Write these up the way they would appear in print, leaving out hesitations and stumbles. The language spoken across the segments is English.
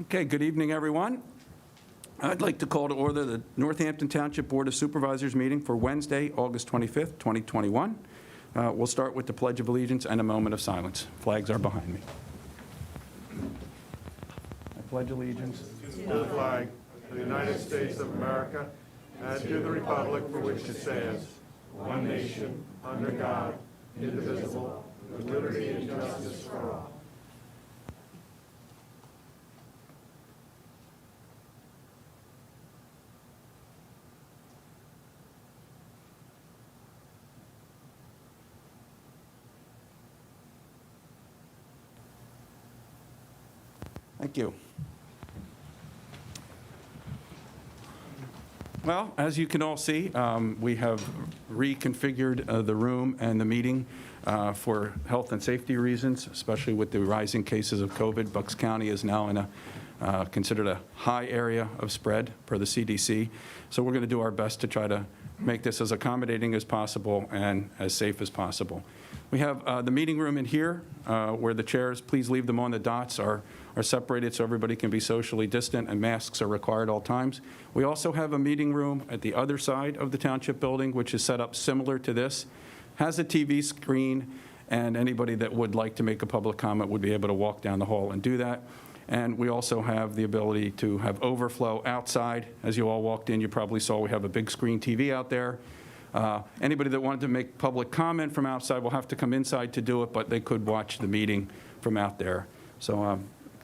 Okay, good evening, everyone. I'd like to call to order the Northampton Township Board of Supervisors meeting for Wednesday, August 25th, 2021. We'll start with the Pledge of Allegiance and a moment of silence. Flags are behind me. I pledge allegiance to the flag of the United States of America and to the republic for which it stands, one nation, under God, indivisible, with liberty and justice for all. Thank you. Well, as you can all see, we have reconfigured the room and the meeting for health and safety reasons, especially with the rising cases of COVID. Bucks County is now in a considered a high area of spread per the CDC. So we're going to do our best to try to make this as accommodating as possible and as safe as possible. We have the meeting room in here where the chairs, please leave them on the dots, are separated so everybody can be socially distant and masks are required all times. We also have a meeting room at the other side of the township building, which is set up similar to this, has a TV screen, and anybody that would like to make a public comment would be able to walk down the hall and do that. And we also have the ability to have overflow outside. As you all walked in, you probably saw we have a big screen TV out there. Anybody that wanted to make public comment from outside will have to come inside to do it, but they could watch the meeting from out there. So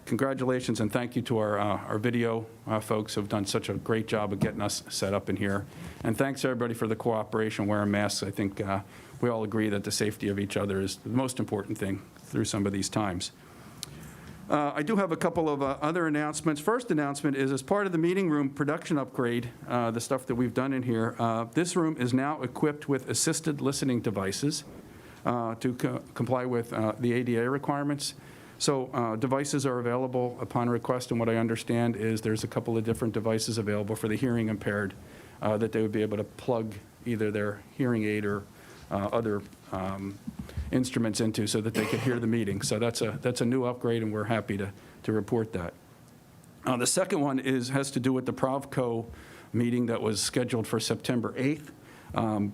congratulations and thank you to our video folks who have done such a great job of getting us set up in here. And thanks everybody for the cooperation wearing masks. I think we all agree that the safety of each other is the most important thing through some of these times. I do have a couple of other announcements. First announcement is as part of the meeting room production upgrade, the stuff that we've done in here, this room is now equipped with assisted listening devices to comply with the ADA requirements. So devices are available upon request, and what I understand is there's a couple of different devices available for the hearing impaired that they would be able to plug either their hearing aid or other instruments into so that they could hear the meeting. So that's a new upgrade, and we're happy to report that. The second one has to do with the Provco meeting that was scheduled for September 8th.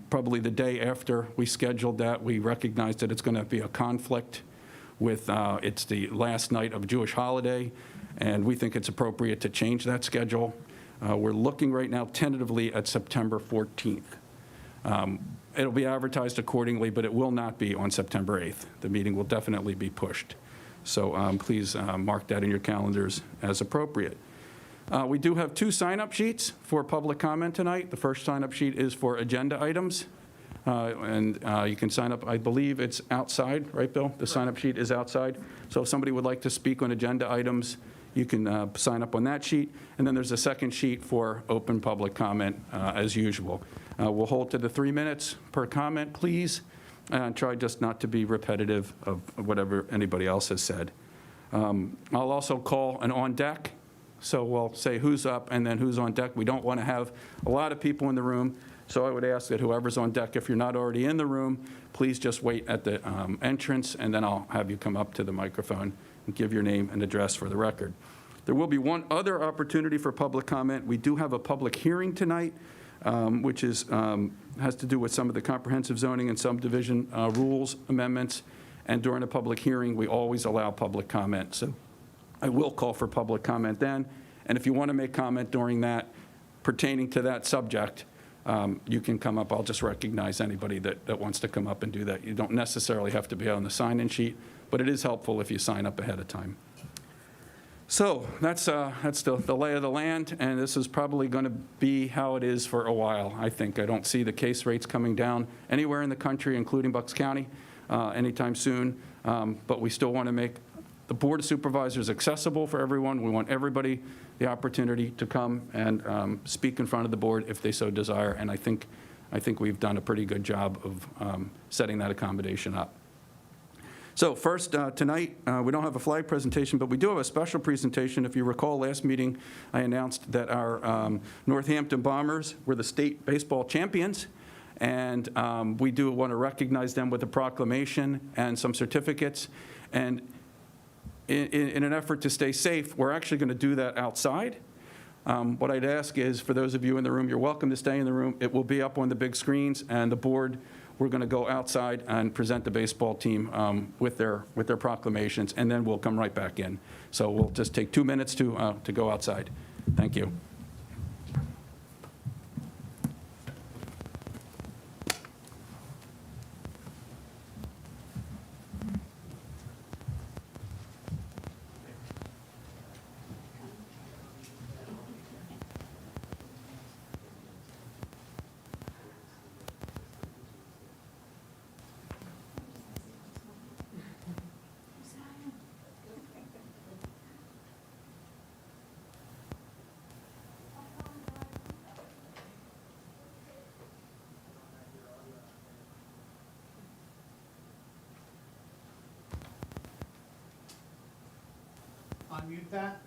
Probably the day after we scheduled that, we recognized that it's going to be a conflict with, it's the last night of a Jewish holiday, and we think it's appropriate to change that schedule. We're looking right now tentatively at September 14th. It'll be advertised accordingly, but it will not be on September 8th. The meeting will definitely be pushed. So please mark that in your calendars as appropriate. We do have 2 sign-up sheets for public comment tonight. The first sign-up sheet is for agenda items. And you can sign up, I believe it's outside, right, Bill? The sign-up sheet is outside. So if somebody would like to speak on agenda items, you can sign up on that sheet. And then there's a second sheet for open public comment as usual. We'll hold to the 3 minutes per comment, please, and try just not to be repetitive of whatever anybody else has said. I'll also call an on deck. So we'll say who's up and then who's on deck. We don't want to have a lot of people in the room. So I would ask that whoever's on deck, if you're not already in the room, please just wait at the entrance, and then I'll have you come up to the microphone and give your name and address for the record. There will be one other opportunity for public comment. We do have a public hearing tonight, which has to do with some of the comprehensive zoning and subdivision rules amendments. And during a public hearing, we always allow public comment. So I will call for public comment then. And if you want to make comment during that pertaining to that subject, you can come up. I'll just recognize anybody that wants to come up and do that. You don't necessarily have to be on the sign-in sheet, but it is helpful if you sign up ahead of time. So that's the lay of the land, and this is probably going to be how it is for a while, I think. I don't see the case rates coming down anywhere in the country, including Bucks County, anytime soon, but we still want to make the Board of Supervisors accessible for everyone. We want everybody the opportunity to come and speak in front of the board if they so desire, and I think we've done a pretty good job of setting that accommodation up. So first, tonight, we don't have a flag presentation, but we do have a special presentation. If you recall, last meeting, I announced that our Northampton Bombers were the state baseball champions, and we do want to recognize them with a proclamation and some certificates. And in an effort to stay safe, we're actually going to do that outside. What I'd ask is, for those of you in the room, you're welcome to stay in the room. It will be up on the big screens, and the board, we're going to go outside and present the baseball team with their proclamations, and then we'll come right back in. So we'll just take 2 minutes to go outside. Thank you. Unmute that.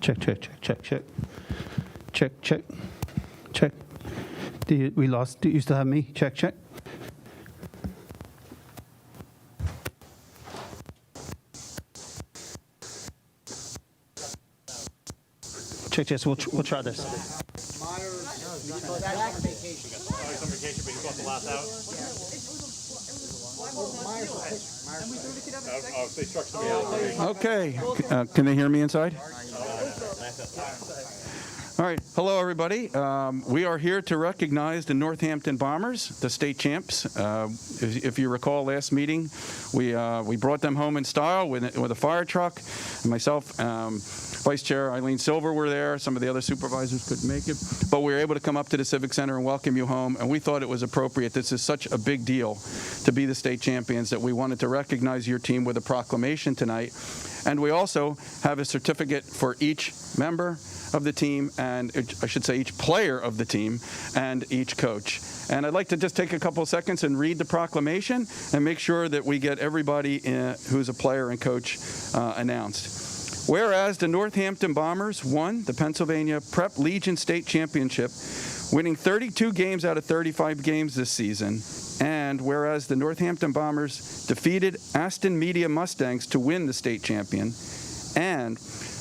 Check, check, check, check, check. Check, check, check. We lost. Do you still have me? Check, check. Check, check. So we'll try this. Okay, can they hear me inside? All right, hello everybody. We are here to recognize the Northampton Bombers, the state champs. If you recall last meeting, we brought them home in style with a fire truck. And myself, Vice Chair Eileen Silver were there. Some of the other supervisors couldn't make it, but we were able to come up to the Civic Center and welcome you home. And we thought it was appropriate. This is such a big deal to be the state champions that we wanted to recognize your team with a proclamation tonight. And we also have a certificate for each member of the team, and I should say each player of the team and each coach. And I'd like to just take a couple of seconds and read the proclamation and make sure that we get everybody who's a player and coach announced. Whereas the Northampton Bombers won the Pennsylvania Prep Legion State Championship, winning 32 games out of 35 games this season. And whereas the Northampton Bombers defeated Aston Media Mustangs to win the state champion. And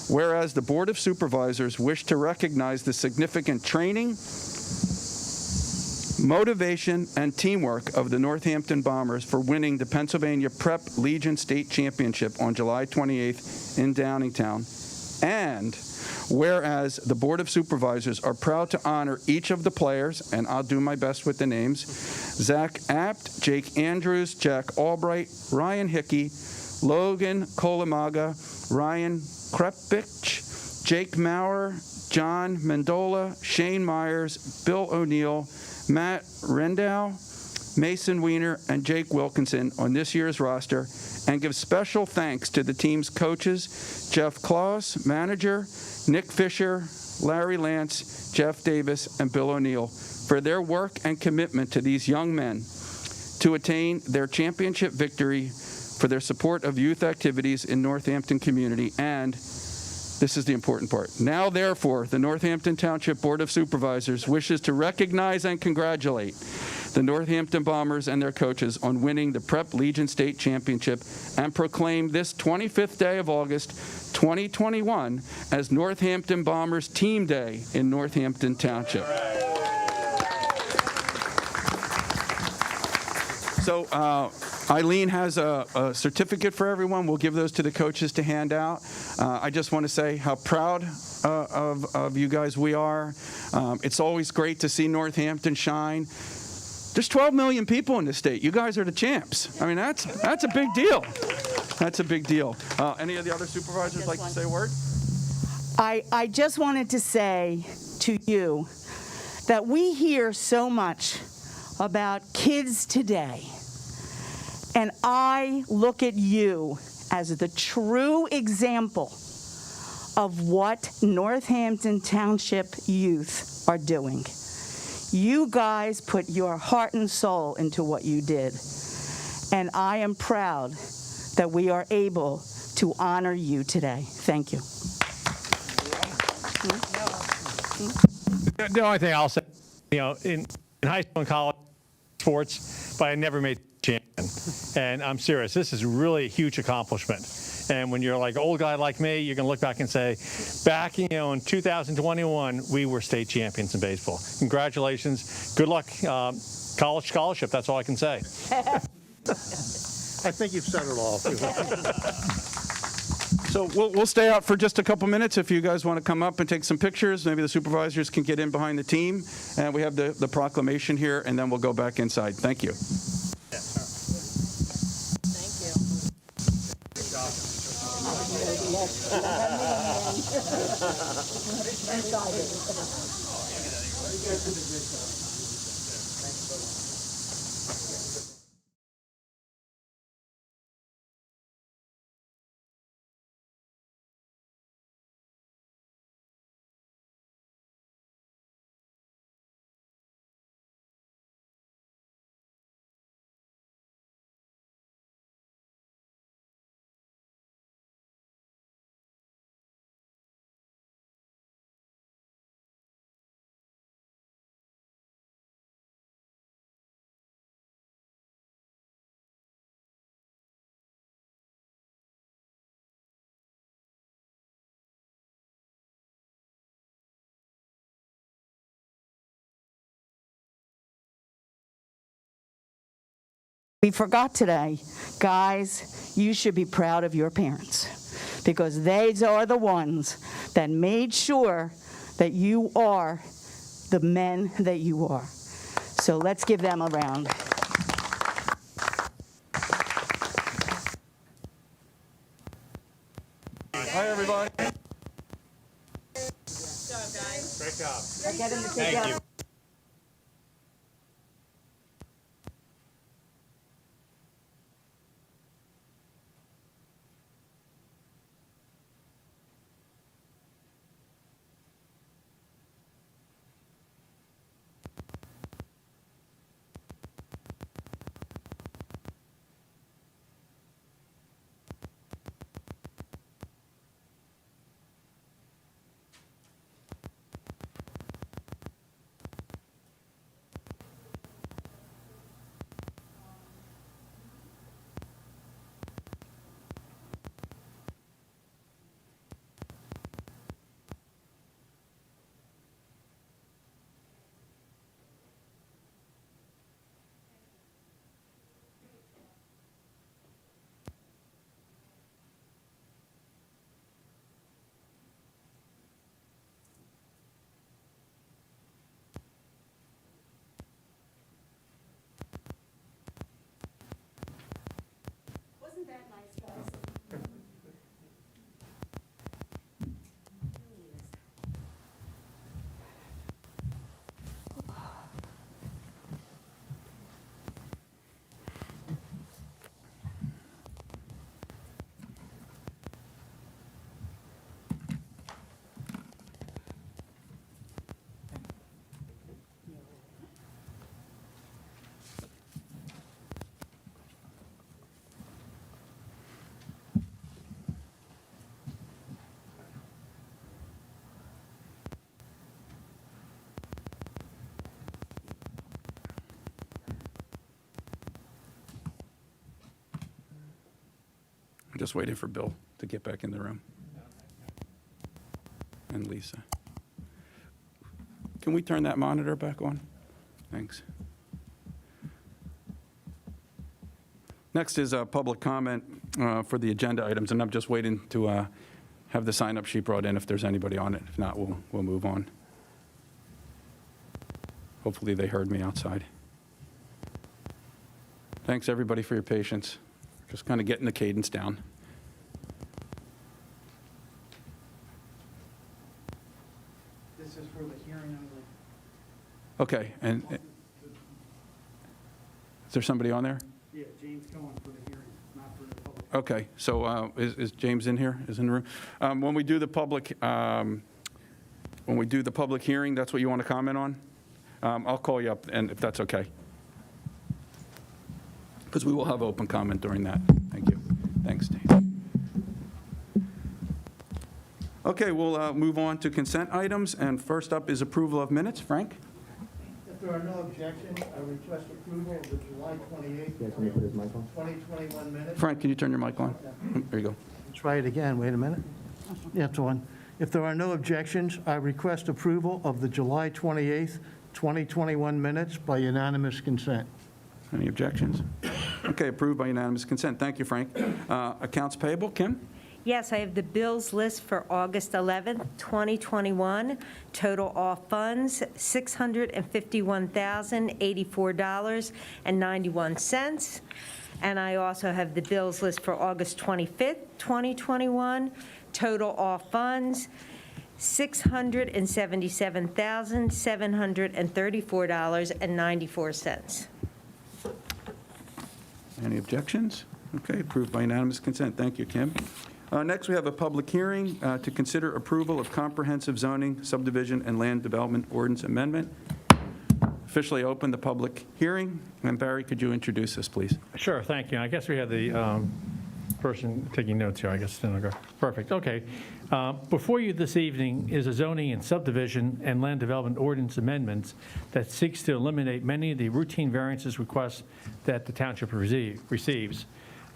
whereas the Board of Supervisors wish to recognize the significant training, motivation, and teamwork of the Northampton Bombers for winning the Pennsylvania Prep Legion State Championship on July 28th in Downingtown. And whereas the Board of Supervisors are proud to honor each of the players, and I'll do my best with the names, Zach Apt, Jake Andrews, Jack Albright, Ryan Hickey, Logan Kolamaga, Ryan Krepich, Jake Maurer, John Mendola, Shane Myers, Bill O'Neill, Matt Rendow, Mason Weiner, and Jake Wilkinson on this year's roster, and give special thanks to the team's coaches, Jeff Claus, manager, Nick Fisher, Larry Lance, Jeff Davis, and Bill O'Neill for their work and commitment to these young men to attain their championship victory for their support of youth activities in Northampton community, and this is the important part. Now, therefore, the Northampton Township Board of Supervisors wishes to recognize and congratulate the Northampton Bombers and their coaches on winning the Prep Legion State Championship and proclaim this 25th day of August, 2021, as Northampton Bombers Team Day in Northampton Township. So Eileen has a certificate for everyone. We'll give those to the coaches to hand out. I just want to say how proud of you guys we are. It's always great to see Northampton shine. There's 12 million people in this state. You guys are the champs. I mean, that's a big deal. That's a big deal. Any of the other supervisors like to say a word? I just wanted to say to you that we hear so much about kids today, and I look at you as the true example of what Northampton Township youth are doing. You guys put your heart and soul into what you did, and I am proud that we are able to honor you today. Thank you. The only thing I'll say, in high school and college sports, but I never made champion. And I'm serious, this is really a huge accomplishment. And when you're like an old guy like me, you're going to look back and say, back in 2021, we were state champions in baseball. Congratulations. Good luck. College scholarship, that's all I can say. I think you've said it all. So we'll stay out for just a couple minutes if you guys want to come up and take some pictures. Maybe the supervisors can get in behind the team. And we have the proclamation here, and then we'll go back inside. Thank you. We forgot today, guys, you should be proud of your parents because they are the ones that made sure that you are the men that you are. So let's give them a round. Hi, everybody. Great job. Get in the Thank you. Just waiting for Bill to get back in the room. And Lisa. Can we turn that monitor back on? Thanks. Next is public comment for the agenda items, and I'm just waiting to have the sign-up sheet brought in if there's anybody on it. If not, we'll move on. Hopefully they heard me outside. Thanks, everybody, for your patience. Just kind of getting the cadence down. This is for the hearing only. Okay, and is there somebody on there? Yeah, James Cohen for the hearing, not for the public. Okay, so is James in here? Is in the room? When we do the public hearing, that's what you want to comment on? I'll call you up, and if that's okay. Because we will have open comment during that. Thank you. Thanks, Dave. Okay, we'll move on to consent items, and first up is approval of minutes. Frank? If there are no objections, I request approval of the July 28th, 2021 minutes. Frank, can you turn your mic on? There you go. Try it again, wait a minute. Yeah, it's on. If there are no objections, I request approval of the July 28th, 2021 minutes by unanimous consent. Any objections? Okay, approved by unanimous consent. Thank you, Frank. Accounts payable, Kim? Yes, I have the bills list for August 11th, 2021. Total off funds, $651,084.91. And I also have the bills list for August 25th, 2021. Total off funds, $677,734.94. Any objections? Okay, approved by unanimous consent. Thank you, Kim. Next, we have a public hearing to consider approval of comprehensive zoning, subdivision, and land development ordinance amendment. Officially open the public hearing. And Barry, could you introduce us, please? Sure, thank you. I guess we have the person taking notes here, I guess. Perfect, okay. Before you this evening is a zoning and subdivision and land development ordinance amendments that seeks to eliminate many of the routine variances requests that the township receives.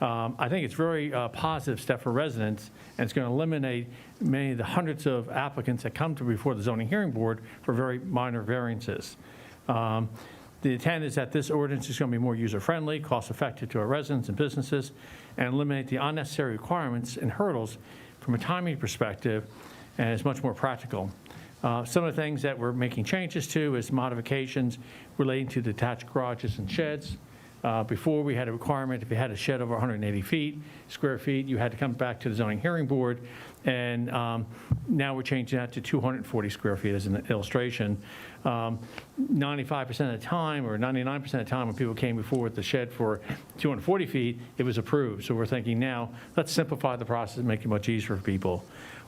I think it's a very positive step for residents, and it's going to eliminate many of the hundreds of applicants that come to before the zoning hearing board for very minor variances. The intent is that this ordinance is going to be more user-friendly, cost-effective to our residents and businesses, and eliminate the unnecessary requirements and hurdles from a timing perspective, and it's much more practical. Some of the things that we're making changes to is modifications relating to detached garages and sheds. Before, we had a requirement, if you had a shed over 180 square feet, you had to come back to the zoning hearing board, and now we're changing that to 240 square feet as an illustration. 95% of the time, or 99% of the time, when people came before with the shed for 240 feet, it was approved. So we're thinking now, let's simplify the process and make it much easier for people.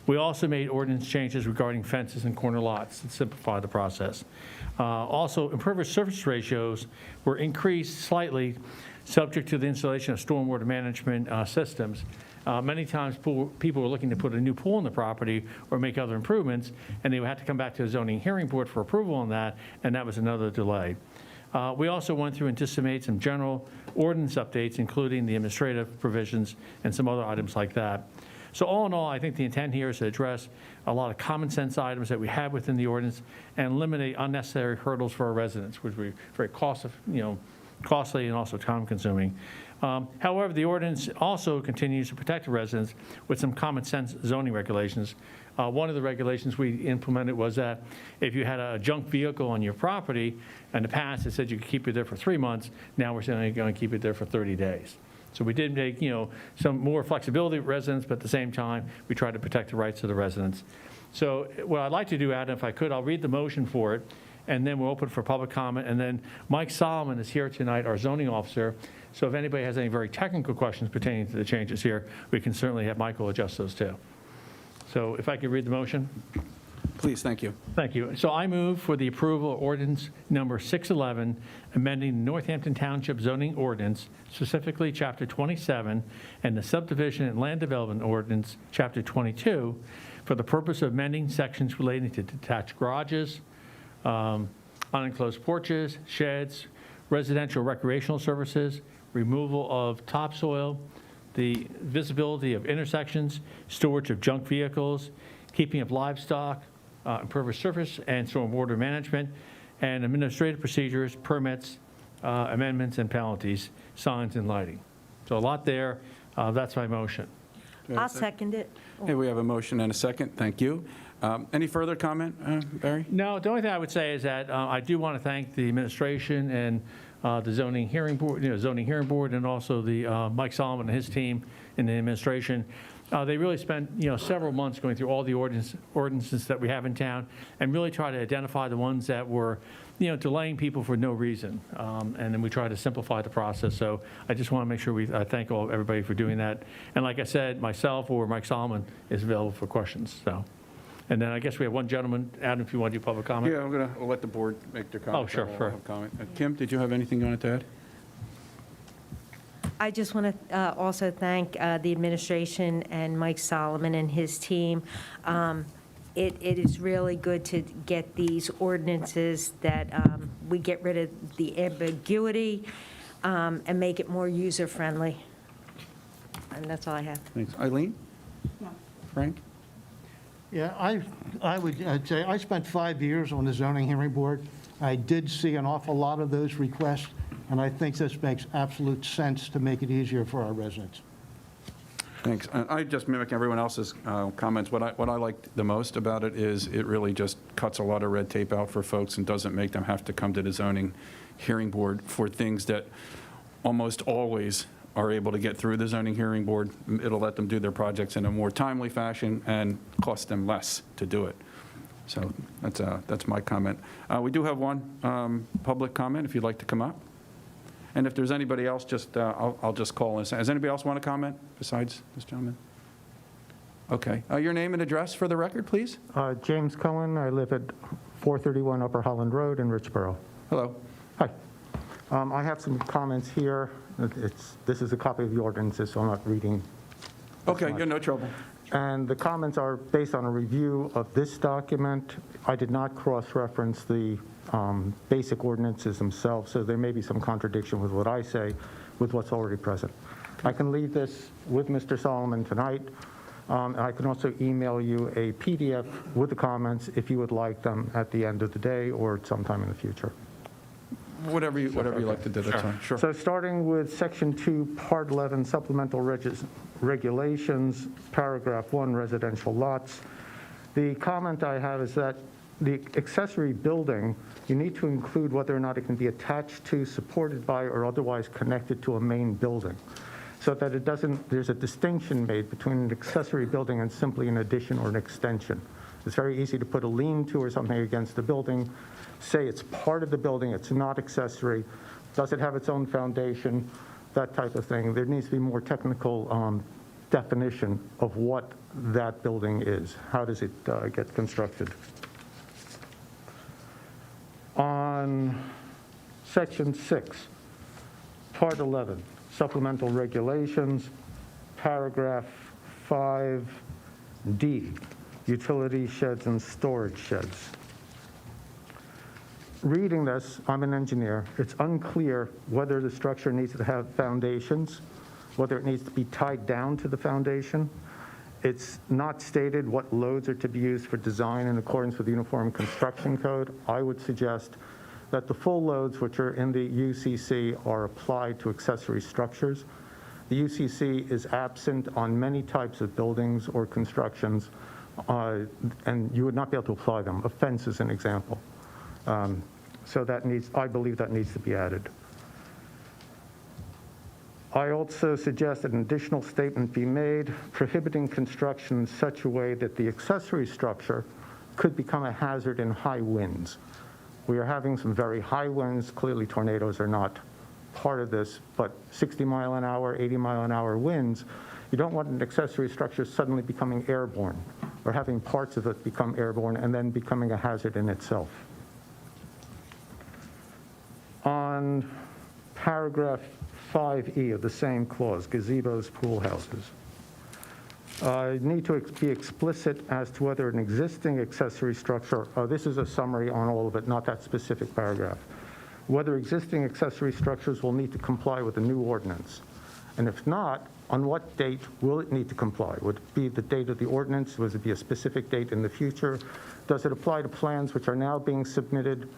We also made ordinance changes regarding fences and corner lots to simplify the process. Also, impervious surface ratios were increased slightly, subject to the installation of stormwater management systems. Many times, people were looking to put a new pool on the property or make other improvements, and they would have to come back to the zoning hearing board for approval on that, and that was another delay. We also went through and just made some general ordinance updates, including the administrative provisions and some other items like that. So all in all, I think the intent here is to address a lot of common sense items that we have within the ordinance and eliminate unnecessary hurdles for our residents, which would be very costly and also time consuming. However, the ordinance also continues to protect the residents with some common sense zoning regulations. One of the regulations we implemented was that if you had a junk vehicle on your property, in the past it said you could keep it there for 3 months, now we're saying you're going to keep it there for 30 days. So we did make, some more flexibility with residents, but at the same time, we try to protect the rights of the residents. So what I'd like to do, Adam, if I could, I'll read the motion for it, and then we'll open for public comment. And then Mike Solomon is here tonight, our zoning officer. So if anybody has any very technical questions pertaining to the changes here, we can certainly have Michael adjust those too. So if I could read the motion. Please, thank you. Thank you. So I move for the approval of ordinance number 611, amending the Northampton Township zoning ordinance, specifically Chapter 27, and the subdivision and land development ordinance, Chapter 22, for the purpose of amending sections relating to detached garages, unenclosed porches, sheds, residential recreational services, removal of topsoil, the visibility of intersections, storage of junk vehicles, keeping of livestock, impervious surface and stormwater management, and administrative procedures, permits, amendments, and penalties, signs and lighting. So a lot there. That's my motion. I'll second it. Okay, we have a motion and a second. Thank you. Any further comment, Barry? No, the only thing I would say is that I do want to thank the administration and the zoning hearing board, and also the Mike Solomon and his team in the administration. They really spent, several months going through all the ordinances that we have in town and really try to identify the ones that were, delaying people for no reason. And then we try to simplify the process. So I just want to make sure I thank everybody for doing that. And like I said, myself or Mike Solomon is available for questions. So, and then I guess we have one gentleman. Adam, if you want to do public comment. Yeah, we'll let the board make their comment. Oh, sure, then we'll sure. have comment. Kim, did you have anything you wanted to add? I just want to also thank the administration and Mike Solomon and his team. It is really good to get these ordinances that we get rid of the ambiguity and make it more user-friendly. And that's all I have. Thanks. Eileen? Frank? Yeah, I'd say I spent 5 years on the zoning hearing board. I did see an awful lot of those requests, and I think this makes absolute sense to make it easier for our residents. Thanks. I just mimic everyone else's comments. What I liked the most about it is it really just cuts a lot of red tape out for folks and doesn't make them have to come to the zoning hearing board for things that almost always are able to get through the zoning hearing board. It'll let them do their projects in a more timely fashion and cost them less to do it. So that's my comment. We do have one public comment if you'd like to come up. And if there's anybody else, I'll just call and say, does anybody else want to comment besides this gentleman? Okay. Your name and address for the record, please? James Cohen. I live at 431 Upper Holland Road in Richboro. Hello. Hi. I have some comments here. This is a copy of the ordinances, so I'm not reading. Okay, yeah, no trouble. And the comments are based on a review of this document. I did not cross-reference the basic ordinances themselves, so there may be some contradiction with what I say with what's already present. I can leave this with Mr. Solomon tonight. I can also email you a PDF with the comments if you would like them at the end of the day or sometime in the future. Whatever you like to do, that's fine. Sure. So starting with Section 2, Part 11, Supplemental Regulations, Paragraph 1, Residential Lots. The comment I have is that the accessory building, you need to include whether or not it can be attached to, supported by, or otherwise connected to a main building, so that it doesn't, there's a distinction made between an accessory building and simply an addition or an extension. It's very easy to put a lean-to or something against the building, say it's part of the building, it's not accessory, does it have its own foundation, that type of thing. There needs to be more technical definition of what that building is. How does it get constructed? On Section 6, Part 11, Supplemental Regulations, Paragraph 5D, Utility Sheds and Storage Sheds. Reading this, I'm an engineer, it's unclear whether the structure needs to have foundations, whether it needs to be tied down to the foundation. It's not stated what loads are to be used for design in accordance with the Uniform Construction Code. I would suggest that the full loads which are in the UCC are applied to accessory structures. The UCC is absent on many types of buildings or constructions, and you would not be able to apply them. A fence is an example. So I believe that needs to be added. I also suggest that an additional statement be made prohibiting construction in such a way that the accessory structure could become a hazard in high winds. We are having some very high winds. Clearly, tornadoes are not part of this, but 60 mile an hour, 80 mile an hour winds, you don't want an accessory structure suddenly becoming airborne or having parts of it become airborne and then becoming a hazard in itself. On paragraph 5E of the same clause, gazebos, pool houses. I need to be explicit as to whether an existing accessory structure, this is a summary on all of it, not that specific paragraph, whether existing accessory structures will need to comply with the new ordinance. And if not, On what date will it need to comply? Would it be the date of the ordinance? Would it be a specific date in the future? Does it apply to plans which are now being submitted?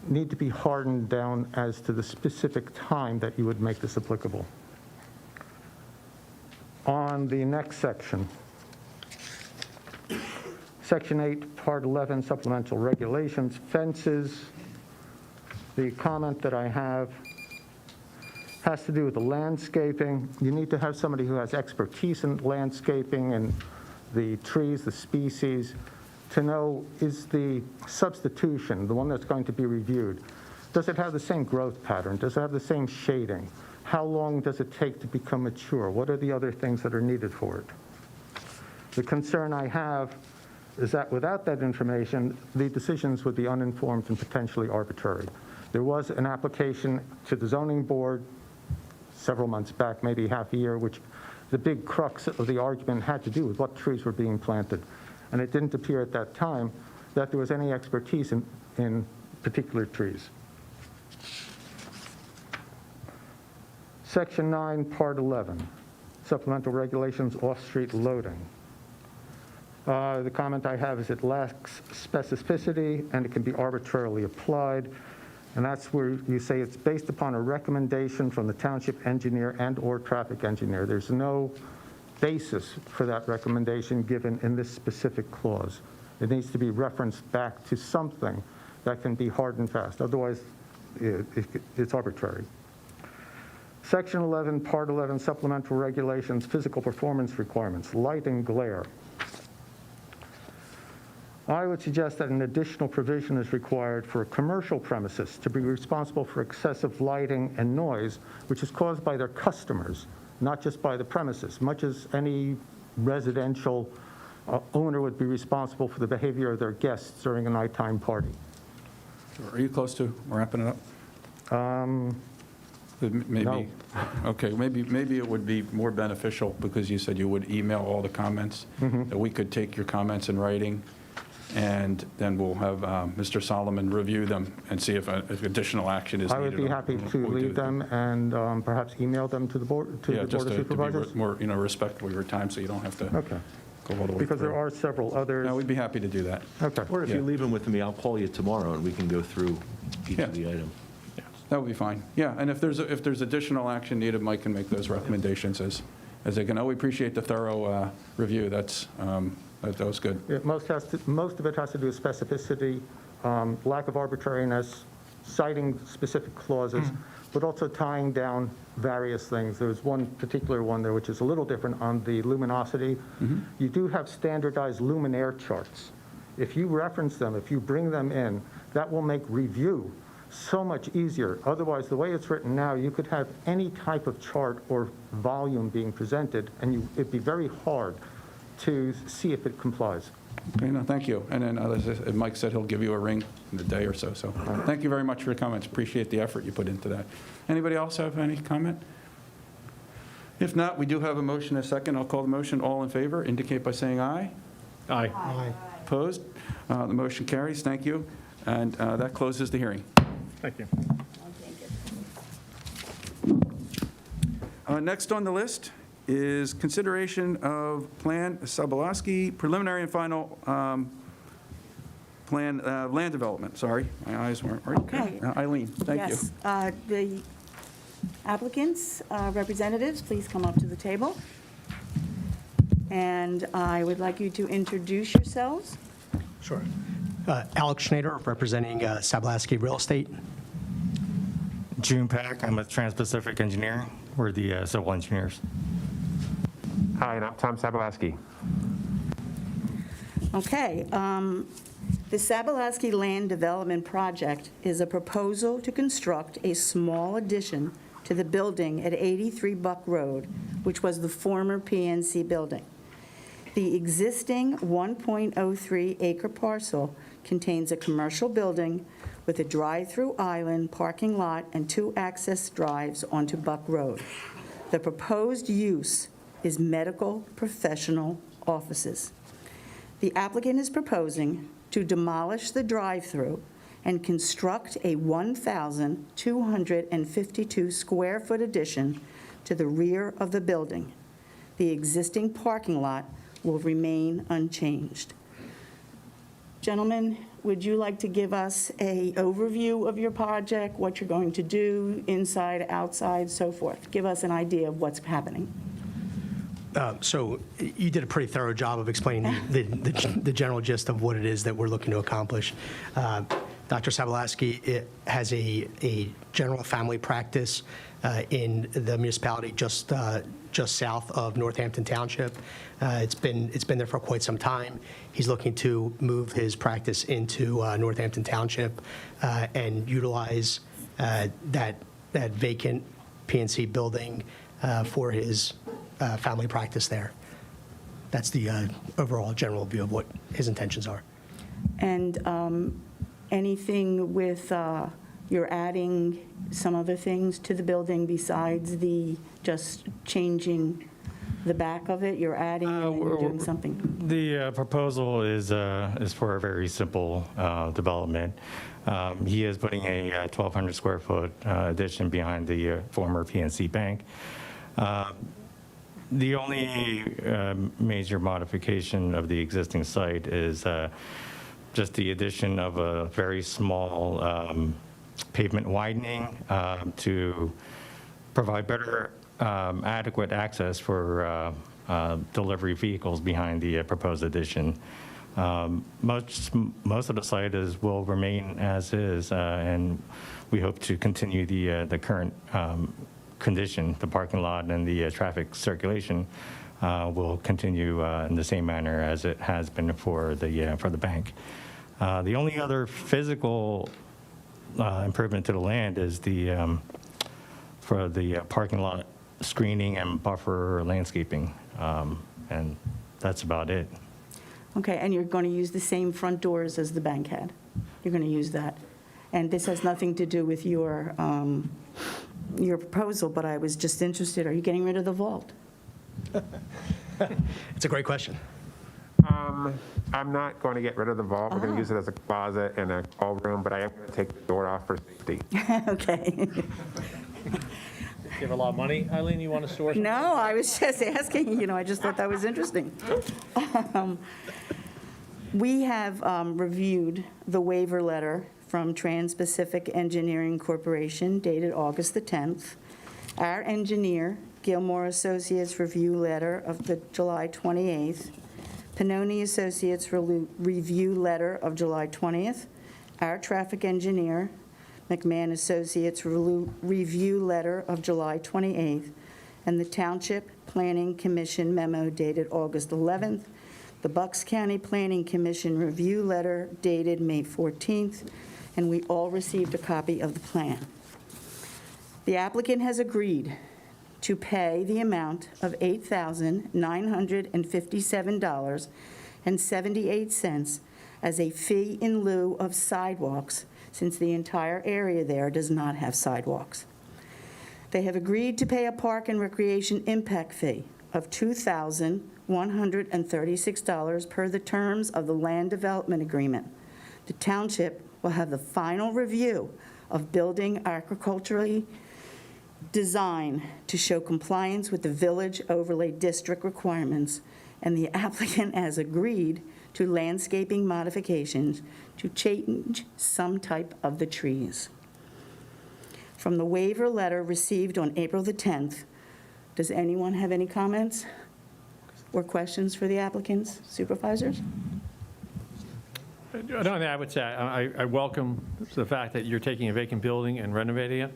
Need to be hardened down as to the specific time that you would make this applicable. On the next section, Section 8, Part 11, Supplemental Regulations, fences. The comment that I have has to do with the landscaping. You need to have somebody who has expertise in landscaping and the trees, the species, to know, is the substitution, the one that's going to be reviewed, does it have the same growth pattern? Does it have the same shading? How long does it take to become mature? What are the other things that are needed for it? The concern I have is that without that information, the decisions would be uninformed and potentially arbitrary. There was an application to the zoning board several months back, maybe half a year, which the big crux of the argument had to do with what trees were being planted. And it didn't appear at that time that there was any expertise in particular trees. Section 9, Part 11, Supplemental Regulations, Off-Street Loading. The comment I have is it lacks specificity and it can be arbitrarily applied. And that's where you say it's based upon a recommendation from the township engineer and/or traffic engineer. There's no basis for that recommendation given in this specific clause. It needs to be referenced back to something that can be hard and fast. Otherwise, it's arbitrary. Section 11, Part 11, Supplemental Regulations, Physical Performance Requirements, light and glare. I would suggest that an additional provision is required for commercial premises to be responsible for excessive lighting and noise, which is caused by their customers, not just by the premises, much as any residential owner would be responsible for the behavior of their guests during a nighttime party. Are you close to wrapping it up? Maybe. No. Okay, maybe it would be more beneficial, because you said you would email all the comments, that we could take your comments in writing, and then we'll have Mr. Solomon review them and see if additional action is needed. I would be happy to We'll do leave them and perhaps email them to the board, to Yeah, the just Board of to be Supervisors. more, respectful of your time, so you don't have to Okay, go all the way because there through. are several others. No, we'd be happy to do that. Okay. Or if Yeah. you leave them with me, I'll call you tomorrow and we can go through each Yeah. of the items. That would be fine. Yeah, and if there's additional action needed, Mike can make those recommendations as they can. Oh, we appreciate the thorough review. That was good. Yeah, most of it has to do with specificity, lack of arbitrariness, citing specific clauses, but also tying down various things. There's one particular one there which is a little different on the luminosity. You do have standardized luminaire charts. If you reference them, if you bring them in, that will make review so much easier. Otherwise, the way it's written now, you could have any type of chart or volume being presented, and it'd be very hard to see if it complies. Okay, no, thank you. And then, as Mike said, he'll give you a ring in a day or so. So thank you very much for your comments. Appreciate the effort you put into that. Anybody else have any comment? If not, we do have a motion and a second. I'll call the motion. All in favor, indicate by saying aye. Aye. Aye. Opposed? The motion carries. Thank you. And that closes the hearing. Thank you. Next on the list is consideration of Plan Sobolewski, preliminary and final plan, land development. Sorry, my eyes weren't right. Okay. Eileen, thank you. Yes, the applicants, representatives, please come up to the table. And I would like you to introduce yourselves. Sure. Alex Schneider, representing Sobolewski Real Estate. June Pack, I'm a Trans-Pacific engineer. We're the civil engineers. Hi, and I'm Tom Sobolewski. Okay, the Sobolewski Land Development Project is a proposal to construct a small addition to the building at 83 Buck Road, which was the former PNC building. The existing 1.03 acre parcel contains a commercial building with a drive-through island, parking lot, and 2 access drives onto Buck Road. The proposed use is medical professional offices. The applicant is proposing to demolish the drive-through and construct a 1,252 square foot addition to the rear of the building. The existing parking lot will remain unchanged. Gentlemen, would you like to give us an overview of your project, what you're going to do, inside, outside, so forth? Give us an idea of what's happening. So you did a pretty thorough job of explaining the general gist of what it is that we're looking to accomplish. Dr. Sabalaski has a general family practice in the municipality just south of Northampton Township. It's been there for quite some time. He's looking to move his practice into Northampton Township and utilize that vacant PNC building for his family practice there. That's the overall general view of what his intentions are. And anything with, you're adding some other things to the building besides the just changing the back of it? You're adding and you're doing something? The proposal is for a very simple development. He is putting a 1,200 square foot addition behind the former PNC Bank. The only major modification of the existing site is just the addition of a very small pavement widening to provide better adequate access for delivery vehicles behind the proposed addition. Most of the site will remain as is, and we hope to continue the current condition. The parking lot and the traffic circulation will continue in the same manner as it has been for the bank. The only other physical improvement to the land is for the parking lot screening and buffer landscaping, and that's about it. Okay, and you're going to use the same front doors as the bank had? You're going to use that? And this has nothing to do with your proposal, but I was just interested, are you getting rid of the vault? It's a great question. I'm not going to get rid of the vault. We're going to use it as a closet and a call room, but I am going to take the door off for safety. Okay. You have a lot of money, Eileen, you want to store? No, I was just asking, I just thought that was interesting. We have reviewed the waiver letter from Trans-Pacific Engineering Corporation dated August the 10th. Our engineer, Gilmore Associates review letter of the July 28th. Pannoni Associates review letter of July 20th. Our traffic engineer, McMahon Associates review letter of July 28th. And the Township Planning Commission memo dated August 11th. The Bucks County Planning Commission review letter dated May 14th. And we all received a copy of the plan. The applicant has agreed to pay the amount of $8,957.78 as a fee in lieu of sidewalks, since the entire area there does not have sidewalks. They have agreed to pay a park and recreation impact fee of $2,136 per the terms of the land development agreement. The township will have the final review of building agriculturally design to show compliance with the Village Overlay District requirements, and the applicant has agreed to landscaping modifications to change some type of the trees. From the waiver letter received on April the 10th, does anyone have any comments or questions for the applicants, supervisors? The only thing I would say, I welcome the fact that you're taking a vacant building and renovating it,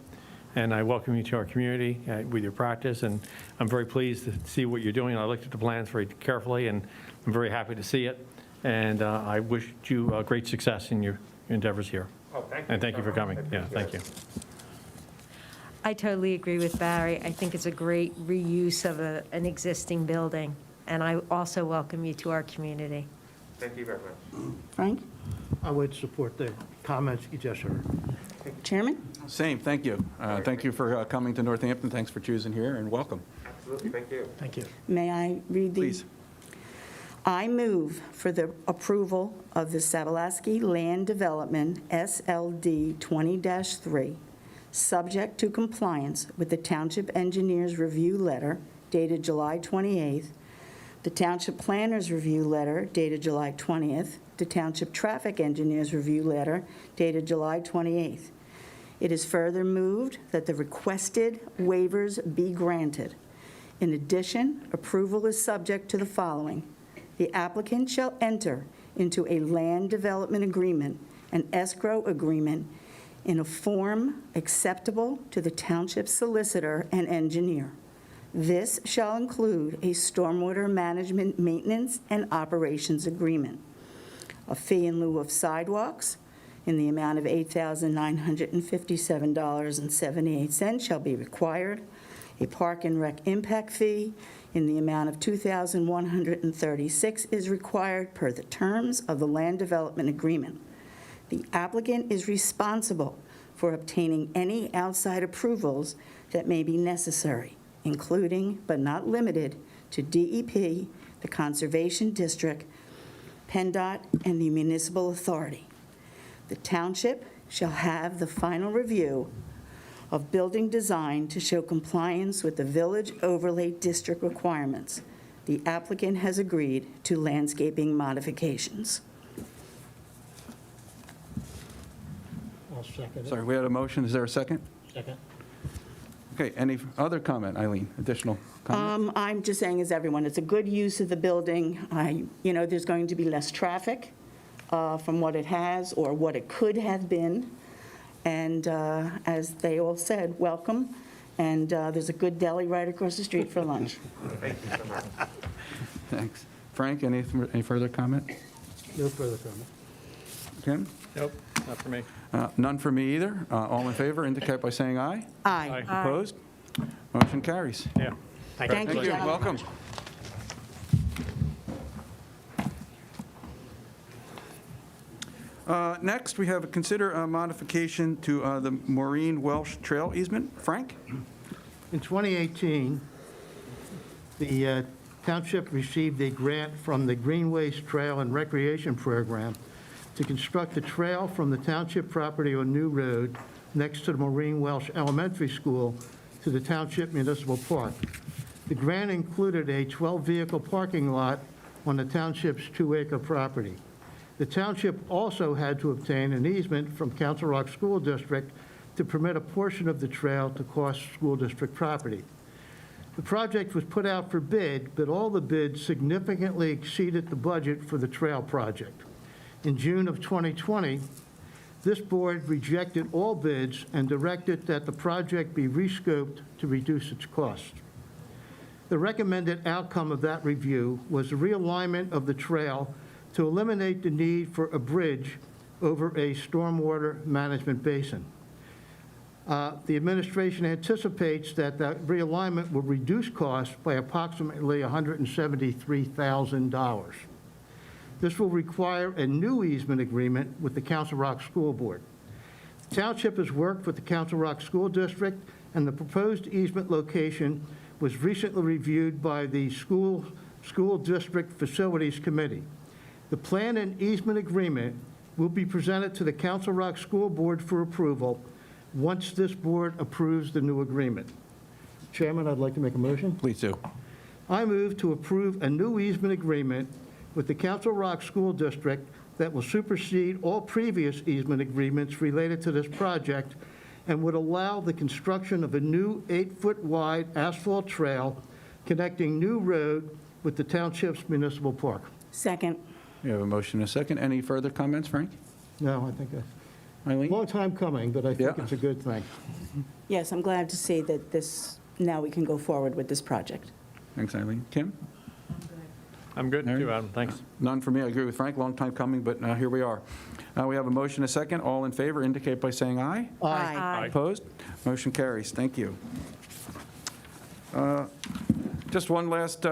and I welcome you to our community with your practice, and I'm very pleased to see what you're doing. I looked at the plans very carefully, and I'm very happy to see it, and I wish you great success in your endeavors here. Oh, thank you. And thank you for coming. Yeah, thank you. I totally agree with Barry. I think it's a great reuse of an existing building, and I also welcome you to our community. Thank you very much. Frank? I would support the comments you just heard. Chairman? Same, thank you. Thank you for coming to Northampton. Thanks for choosing here, and welcome. Absolutely, thank you. Thank you. May I read the? Please. I move for the approval of the Sabalaski Land Development SLD 20-3 subject to compliance with the Township Engineers Review Letter dated July 28th, the Township Planners Review Letter dated July 20th, the Township Traffic Engineers Review Letter dated July 28th. It is further moved that the requested waivers be granted. In addition, approval is subject to the following. The applicant shall enter into a land development agreement, an escrow agreement, in a form acceptable to the township solicitor and engineer. This shall include a stormwater management maintenance and operations agreement. A fee in lieu of sidewalks in the amount of $8,957.78 shall be required. A park and rec impact fee in the amount of $2,136 is required per the terms of the land development agreement. The applicant is responsible for obtaining any outside approvals that may be necessary, including but not limited to DEP, the Conservation District, PennDOT, and the municipal authority. The township shall have the final review of building design to show compliance with the Village Overlay District requirements. The applicant has agreed to landscaping modifications. I'll second it. Sorry, we had a motion. Is there a second? Second. Okay, any other comment, Eileen? Additional comment? I'm just saying, as everyone, it's a good use of the building. There's going to be less traffic from what it has or what it could have been. And as they all said, welcome. And there's a good deli right across the street for lunch. Thank you so much. Thanks. Frank, any further comment? No further comment. Kim? Nope, not for me. None for me either. All in favor indicate by saying aye. Aye. Opposed? Motion carries. Yeah. Thank you, Thank you. gentlemen. Welcome. Next, we have consider a modification to the Maureen Welsh Trail easement. Frank? In 2018, the township received a grant from the Greenways Trail and Recreation Program to construct a trail from the township property on New Road next to the Maureen Welsh Elementary School to the Township Municipal Park. The grant included a 12-vehicle parking lot on the township's 2-acre property. The township also had to obtain an easement from Council Rock School District to permit a portion of the trail to cross school district property. The project was put out for bid, but all the bids significantly exceeded the budget for the trail project. In June of 2020, this board rejected all bids and directed that the project be rescoped to reduce its cost. The recommended outcome of that review was a realignment of the trail to eliminate the need for a bridge over a stormwater management basin. The administration anticipates that that realignment will reduce costs by approximately $173,000. This will require a new easement agreement with the Council Rock School Board. The township has worked with the Council Rock School District, and the proposed easement location was recently reviewed by the School District Facilities Committee. The plan and easement agreement will be presented to the Council Rock School Board for approval once this board approves the new agreement. Chairman, I'd like to make a motion. Please do. I move to approve a new easement agreement with the Council Rock School District that will supersede all previous easement agreements related to this project and would allow the construction of a new 8-foot-wide asphalt trail connecting New Road with the township's municipal park. Second. We have a motion and a second. Any further comments, Frank? No, I think Eileen? long time coming, but I think Yeah. it's a good thing. Yes, I'm glad to see that now we can go forward with this project. Thanks, Eileen. Kim? I'm good All right. too, Adam, thanks. None for me. I agree with Frank. Long time coming, but here we are. We have a motion and a second. All in favor indicate by saying aye. Aye. Opposed? Motion carries. Thank you. Just one last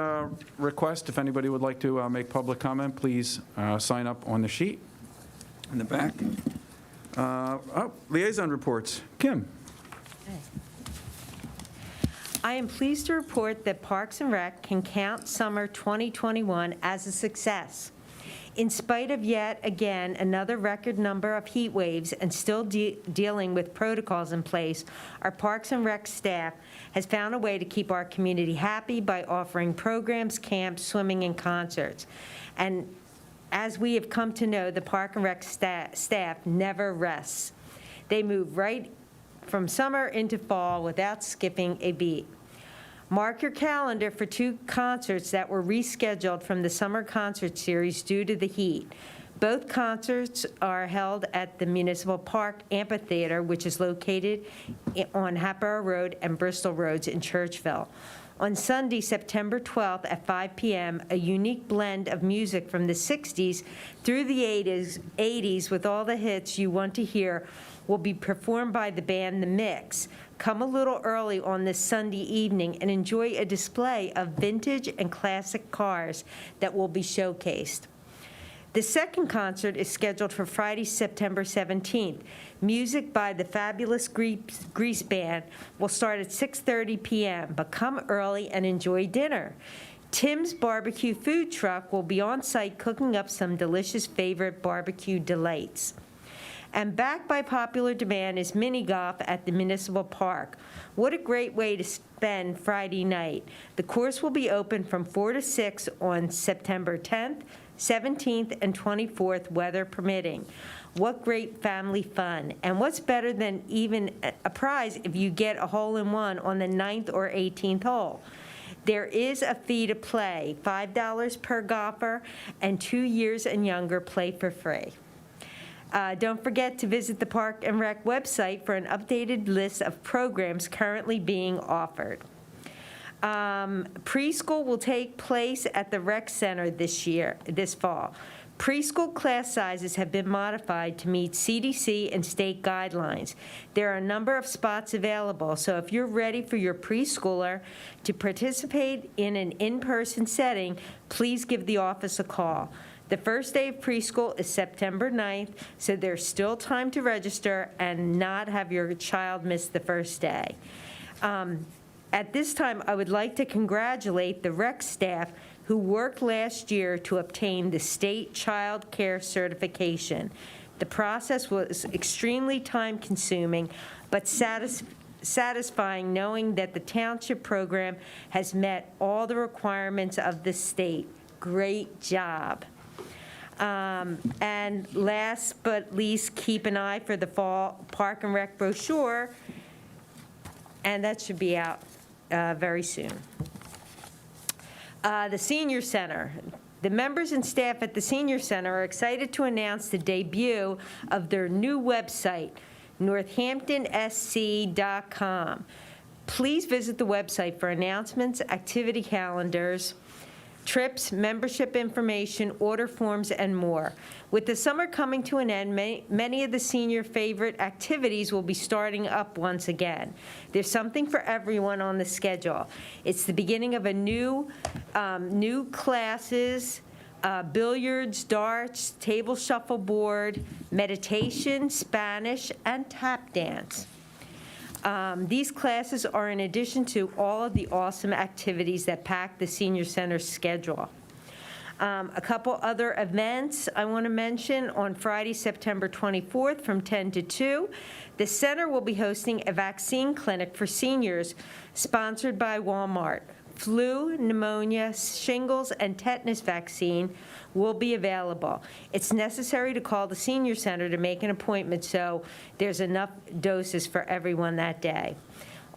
request. If anybody would like to make public comment, please sign up on the sheet in the back. Liaison reports. Kim? I am pleased to report that Parks and Rec can count summer 2021 as a success. In spite of yet again another record number of heat waves and still dealing with protocols in place, our Parks and Rec staff has found a way to keep our community happy by offering programs, camps, swimming, and concerts. And as we have come to know, the Park and Rec staff never rests. They move right from summer into fall without skipping a beat. Mark your calendar for 2 concerts that were rescheduled from the summer concert series due to the heat. Both concerts are held at the Municipal Park Amphitheater, which is located on Hatboro Road and Bristol Roads in Churchville. On Sunday, September 12th at 5 p.m., a unique blend of music from the 60s through the 80s with all the hits you want to hear will be performed by the band The Mix. Come a little early on this Sunday evening and enjoy a display of vintage and classic cars that will be showcased. The second concert is scheduled for Friday, September 17th. Music by the Fabulous Grease Band will start at 6:30 p.m., but come early and enjoy dinner. Tim's Barbecue Food Truck will be on site cooking up some delicious favorite barbecue delights. And back by popular demand is mini golf at the Municipal Park. What a great way to spend Friday night. The course will be open from 4 to 6 on September 10th, 17th, and 24th, weather permitting. What great family fun. And what's better than even a prize if you get a hole-in-one on the 9th or 18th hole? There is a fee to play, $5 per golfer, and 2 years and younger play for free. Don't forget to visit the Park and Rec website for an updated list of programs currently being offered. Preschool will take place at the Rec Center this fall. Preschool class sizes have been modified to meet CDC and state guidelines. There are a number of spots available, so if you're ready for your preschooler to participate in an in-person setting, please give the office a call. The first day of preschool is September 9th, so there's still time to register and not have your child miss the first day. At this time, I would like to congratulate the rec staff who worked last year to obtain the state child care certification. The process was extremely time-consuming, but satisfying knowing that the township program has met all the requirements of the state. Great job. And last but least, keep an eye for the fall Park and Rec brochure, and that should be out very soon. The Senior Center. The members and staff at the Senior Center are excited to announce the debut of their new website, northamptonsc.com. Please visit the website for announcements, activity calendars, trips, membership information, order forms, and more. With the summer coming to an end, many of the senior favorite activities will be starting up once again. There's something for everyone on the schedule. It's the beginning of a new classes, billiards, darts, table shuffleboard, meditation, Spanish, and tap dance. These classes are in addition to all of the awesome activities that pack the Senior Center's schedule. A couple other events I want to mention. On Friday, September 24th from 10 to 2, the center will be hosting a vaccine clinic for seniors sponsored by Walmart. Flu, pneumonia, shingles, and tetanus vaccine will be available. It's necessary to call the Senior Center to make an appointment, so there's enough doses for everyone that day.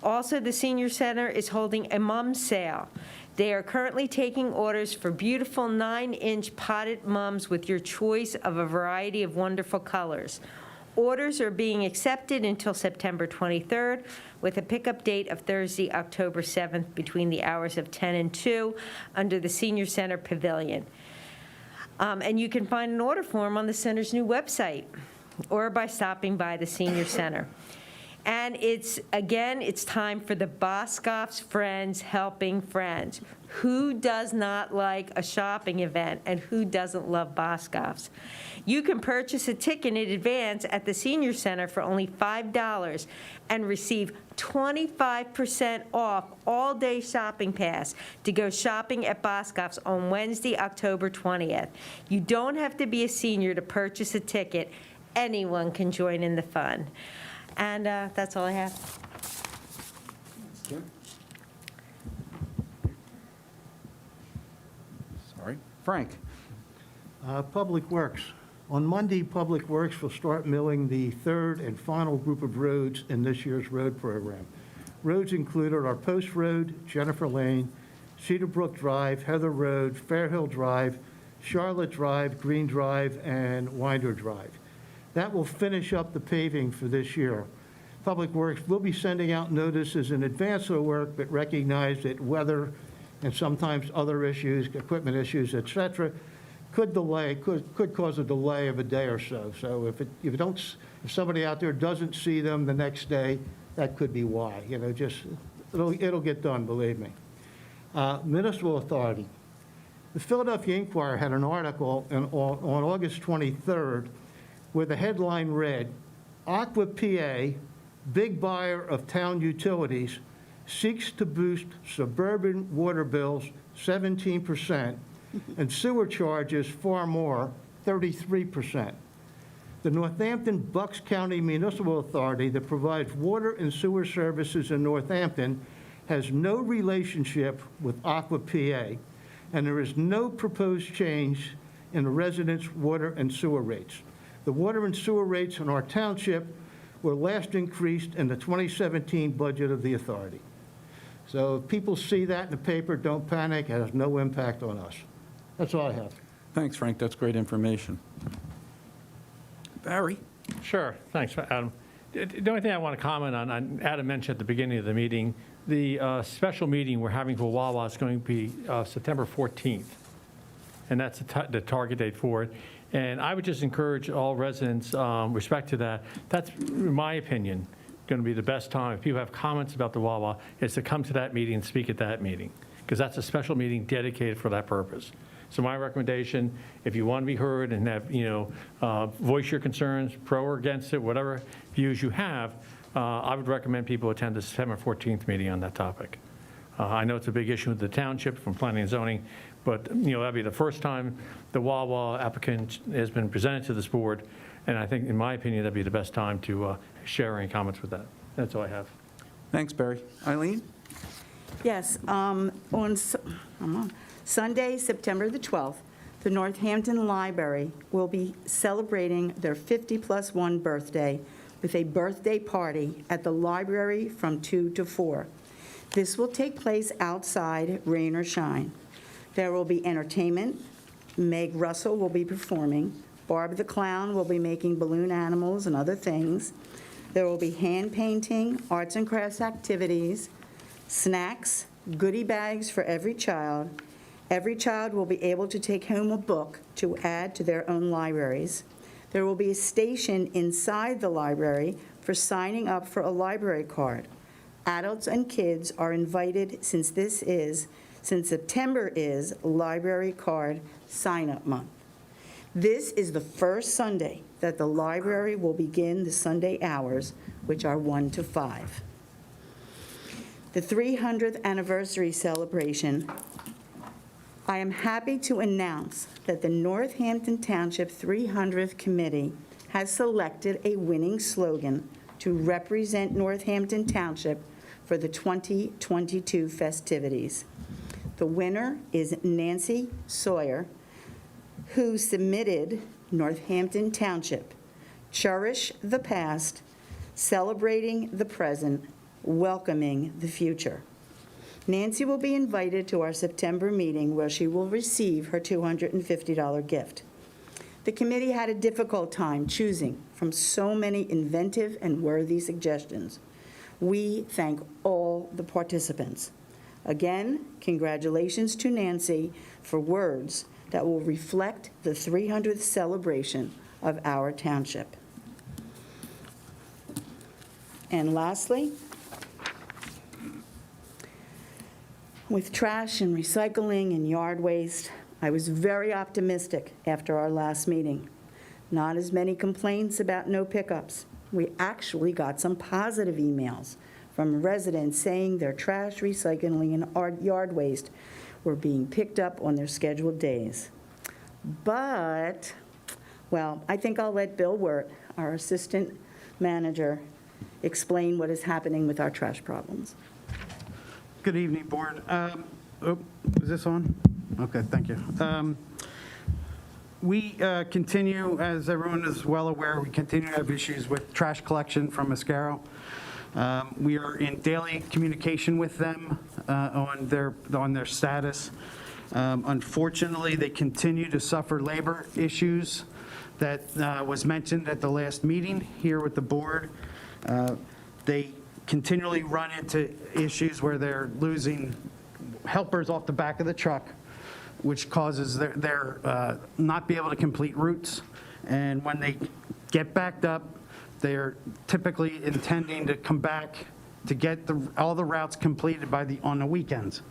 Also, the Senior Center is holding a mum sale. They are currently taking orders for beautiful 9-inch potted mums with your choice of a variety of wonderful colors. Orders are being accepted until September 23rd, with a pickup date of Thursday, October 7th, between the hours of 10 and 2, under the Senior Center Pavilion. And you can find an order form on the center's new website or by stopping by the Senior Center. And it's time for the Boscov's Friends Helping Friends. Who does not like a shopping event, and who doesn't love Boscov's? You can purchase a ticket in advance at the Senior Center for only $5 and receive 25% off all-day shopping pass to go shopping at Boscov's on Wednesday, October 20th. You don't have to be a senior to purchase a ticket. Anyone can join in the fun. And that's all I have. Sorry. Frank? Public Works. On Monday, Public Works will start milling the third and final group of roads in this year's road program. Roads included our Post Road, Jennifer Lane, Cedar Brook Drive, Heather Road, Fairhill Drive, Charlotte Drive, Green Drive, and Winder Drive. That will finish up the paving for this year. Public Works will be sending out notices in advance of the work, but recognize that weather and sometimes other issues, equipment issues, et cetera, could cause a delay of a day or so. So if somebody out there doesn't see them the next day, that could be why. It'll get done, believe me. Municipal Authority. The Philadelphia Inquirer had an article on August 23rd where the headline read, Aqua PA, big buyer of town utilities, seeks to boost suburban water bills 17% and sewer charges far more, 33%. The Northampton Bucks County Municipal Authority that provides water and sewer services in Northampton has no relationship with Aqua PA, and there is no proposed change in the residents' water and sewer rates. The water and sewer rates in our township were last increased in the 2017 budget of the authority. So if people see that in the paper, don't panic. It has no impact on us. That's all I have. Thanks, Frank. That's great information. Barry? Sure, thanks, Adam. The only thing I want to comment on, Adam mentioned at the beginning of the meeting, the special meeting we're having for Wawa is going to be September 14th, and that's the target date for it. And I would just encourage all residents, respect to that, that's, in my opinion, going to be the best time. If people have comments about the Wawa, is to come to that meeting and speak at that meeting, because that's a special meeting dedicated for that purpose. So my recommendation, if you want to be heard and have, voice your concerns, pro or against it, whatever views you have, I would recommend people attend the September 14th meeting on that topic. I know it's a big issue with the township from planning and zoning, but, that'd be the first time the Wawa applicant has been presented to this board, and I think, in my opinion, that'd be the best time to share any comments with that. That's all I have. Thanks, Barry. Eileen? Yes, on Sunday, September the 12th, the Northampton Library will be celebrating their 50+1 birthday with a birthday party at the library from 2 to 4. This will take place outside, rain or shine. There will be entertainment. Meg Russell will be performing. Barb the Clown will be making balloon animals and other things. There will be hand painting, arts and crafts activities, snacks, goodie bags for every child. Every child will be able to take home a book to add to their own libraries. There will be a station inside the library for signing up for a library card. Adults and kids are invited since September is Library Card Sign-Up Month. This is the first Sunday that the library will begin the Sunday hours, which are 1 to 5. The 300th anniversary celebration, I am happy to announce that the Northampton Township 300th Committee has selected a winning slogan to represent Northampton Township for the 2022 festivities. The winner is Nancy Sawyer, who submitted Northampton Township, Cherish the Past, Celebrating the Present, Welcoming the Future. Nancy will be invited to our September meeting where she will receive her $250 gift. The committee had a difficult time choosing from so many inventive and worthy suggestions. We thank all the participants. Again, congratulations to Nancy for words that will reflect the 300th celebration of our township. And lastly, with trash and recycling and yard waste, I was very optimistic after our last meeting. Not as many complaints about no pickups. We actually got some positive emails from residents saying their trash, recycling, and yard waste were being picked up on their scheduled days. But, well, I think I'll let Bill Wirt, our assistant manager, explain what is happening with our trash problems. Good evening, Board. Is this on? Okay, thank you. We continue, as everyone is well aware, we continue to have issues with trash collection from Mascaro. We are in daily communication with them on their status. Unfortunately, they continue to suffer labor issues that was mentioned at the last meeting here with the board. They continually run into issues where they're losing helpers off the back of the truck, which causes their not be able to complete routes. And when they get backed up, they're typically intending to come back to get all the routes completed on the weekends.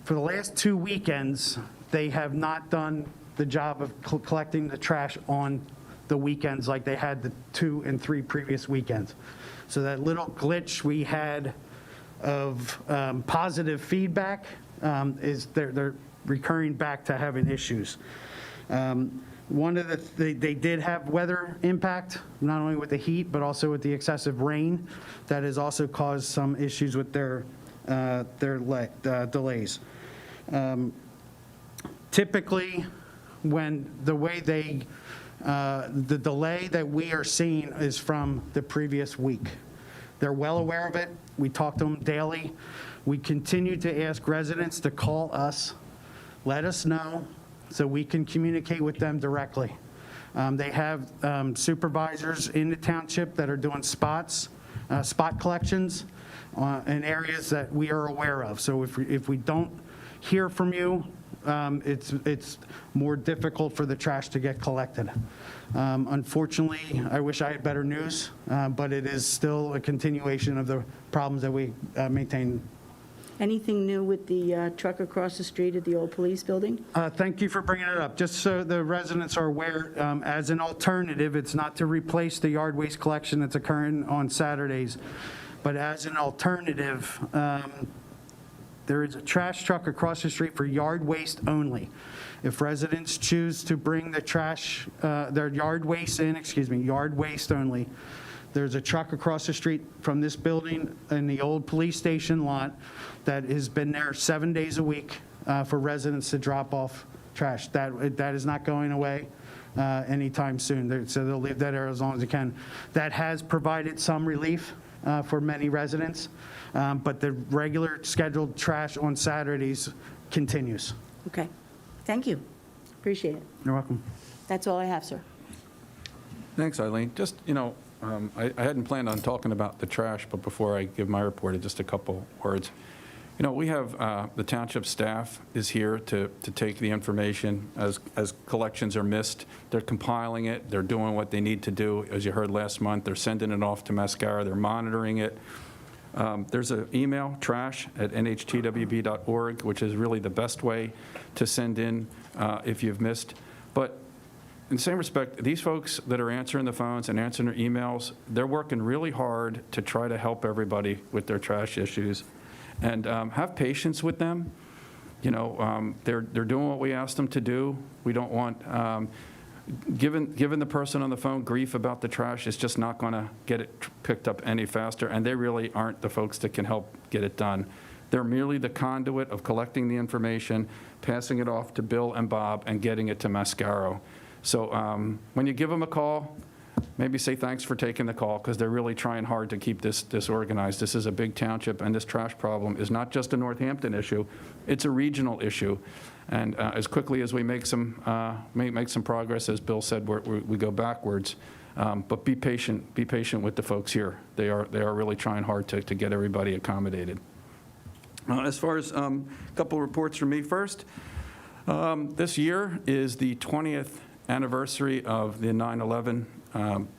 For the last 2 weekends, they have not done the job of collecting the trash on the weekends like they had the 2 and 3 previous weekends. So that little glitch we had of positive feedback is they're recurring back to having issues. One of they did have weather impact, not only with the heat, but also with the excessive rain. That has also caused some issues with their delays. Typically, when the delay that we are seeing is from the previous week. They're well aware of it. We talk to them daily. We continue to ask residents to call us, let us know, so we can communicate with them directly. They have supervisors in the township that are doing spot collections in areas that we are aware of. So if we don't hear from you, it's more difficult for the trash to get collected. Unfortunately, I wish I had better news, but it is still a continuation of the problems that we maintain. Anything new with the truck across the street at the old police building? Thank you for bringing it up. Just so the residents are aware, as an alternative, it's not to replace the yard waste collection that's occurring on Saturdays, but as an alternative, there is a trash truck across the street for yard waste only. If residents choose to bring the trash, their yard waste only, there's a truck across the street from this building in the old police station lot that has been there 7 days a week for residents to drop off trash. That is not going away anytime soon. So they'll leave that there as long as they can. That has provided some relief for many residents, but the regular scheduled trash on Saturdays continues. Okay, thank you. Appreciate it. You're welcome. That's all I have, sir. Thanks, Eileen. Just, I hadn't planned on talking about the trash, but before I give my report, just a couple words. We have the township staff is here to take the information as collections are missed. They're compiling it. They're doing what they need to do. As you heard last month, they're sending it off to Mascara. They're monitoring it. There's an email, trash@nhtwb.org, which is really the best way to send in if you've missed. But in the same respect, these folks that are answering the phones and answering their emails, they're working really hard to try to help everybody with their trash issues. And have patience with them. They're doing what we asked them to do. We don't want, giving the person on the phone grief about the trash is just not going to get it picked up any faster, and they really aren't the folks that can help get it done. They're merely the conduit of collecting the information, passing it off to Bill and Bob, and getting it to Mascaro. So when you give them a call, maybe say thanks for taking the call, because they're really trying hard to keep this organized. This is a big township, and this trash problem is not just a Northampton issue, it's a regional issue. And as quickly as we make some progress, as Bill said, we go backwards. But be patient with the folks here. They are really trying hard to get everybody accommodated. As far as a couple reports from me first, this year is the 20th anniversary of the 9/11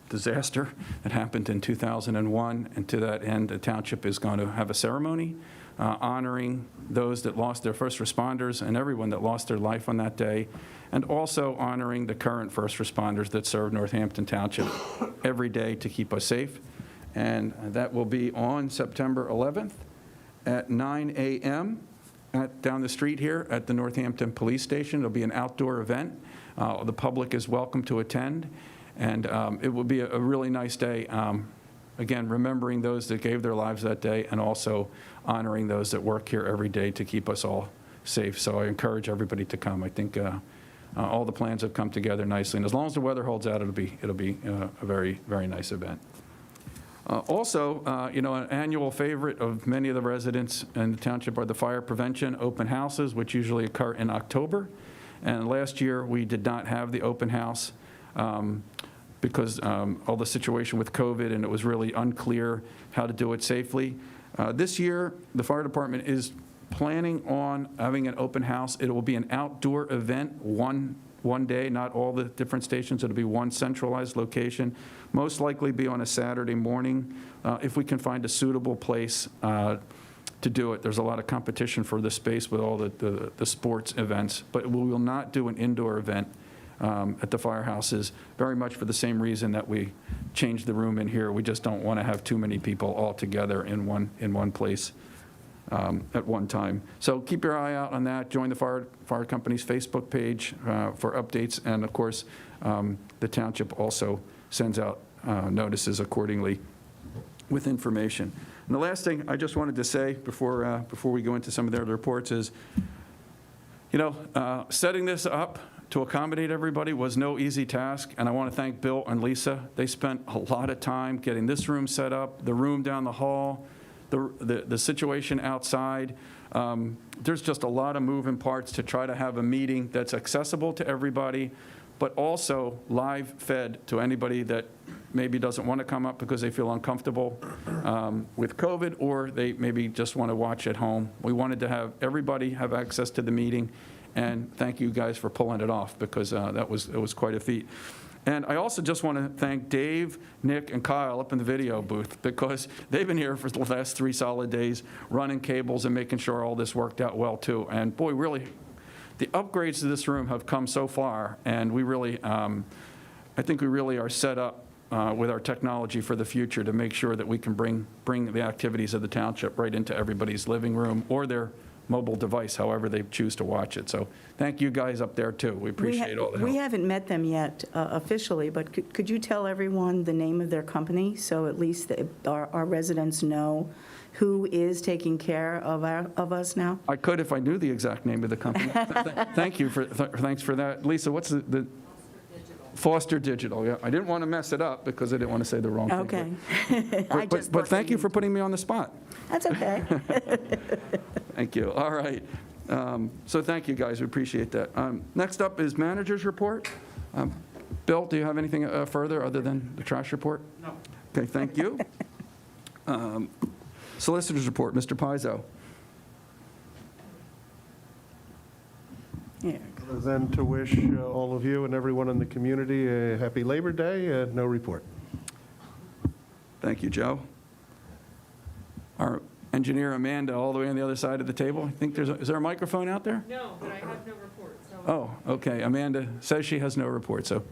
disaster that happened in 2001, and to that end, the township is going to have a ceremony honoring those that lost their first responders and everyone that lost their life on that day, and also honoring the current first responders that serve Northampton Township every day to keep us safe. And that will be on September 11th at 9 a.m. Down the street here at the Northampton Police Station. It'll be an outdoor event. The public is welcome to attend, and it will be a really nice day. Again, remembering those that gave their lives that day and also honoring those that work here every day to keep us all safe. So I encourage everybody to come. I think all the plans have come together nicely, and as long as the weather holds out, it'll be a very, very nice event. Also, you know, an annual favorite of many of the residents in the township are the fire prevention open houses, which usually occur in October. And last year, we did not have the open house because all the situation with COVID, and it was really unclear how to do it safely. This year, the fire department is planning on having an open house. It will be an outdoor event, one day, not all the different stations. It'll be one centralized location, most likely be on a Saturday morning, if we can find a suitable place to do it. There's a lot of competition for the space with all the sports events, but we will not do an indoor event at the firehouses, very much for the same reason that we changed the room in here. We just don't want to have too many people all together in one place at one time. So keep your eye out on that. Join the fire company's Facebook page for updates, and of course, the township also sends out notices accordingly with information. And the last thing I just wanted to say before we go into some of the other reports is, you know, setting this up to accommodate everybody was no easy task, and I want to thank Bill and Lisa. They spent a lot of time getting this room set up, the room down the hall, the situation outside. There's just a lot of moving parts to try to have a meeting that's accessible to everybody, but also live fed to anybody that maybe doesn't want to come up because they feel uncomfortable with COVID, or they maybe just want to watch at home. We wanted to have everybody have access to the meeting, and thank you guys for pulling it off, because it was quite a feat. And I also just want to thank Dave, Nick, and Kyle up in the video booth, because they've been here for the last 3 solid days, running cables and making sure all this worked out well, too. And boy, really, the upgrades to this room have come so far, and we really, I think we really are set up with our technology for the future to make sure that we can bring the activities of the township right into everybody's living room or their mobile device, however they choose to watch it. So thank you guys up there, too. We appreciate all the help. We haven't met them yet officially, but could you tell everyone the name of their company, so at least our residents know who is taking care of us now? I could if I knew the exact name of the company. Thank you thanks for that. Lisa, what's the Foster Digital, yeah. I didn't want to mess it up because I didn't want to say the wrong thing. Okay. But thank you for putting me on the spot. That's okay. Thank you. All right. So thank you, guys. We appreciate that. Next up is manager's report. Bill, do you have anything further other than the trash report? No. Okay, thank you. Solicitor's report, Mr. Pizzo. Yeah. Other than to wish all of you and everyone in the community a happy Labor Day, no report. Thank you, Joe. Our engineer, Amanda, all the way on the other side of the table. I think is there a microphone out there? No, but I have no report. So. Oh, okay. Amanda says she has no report, so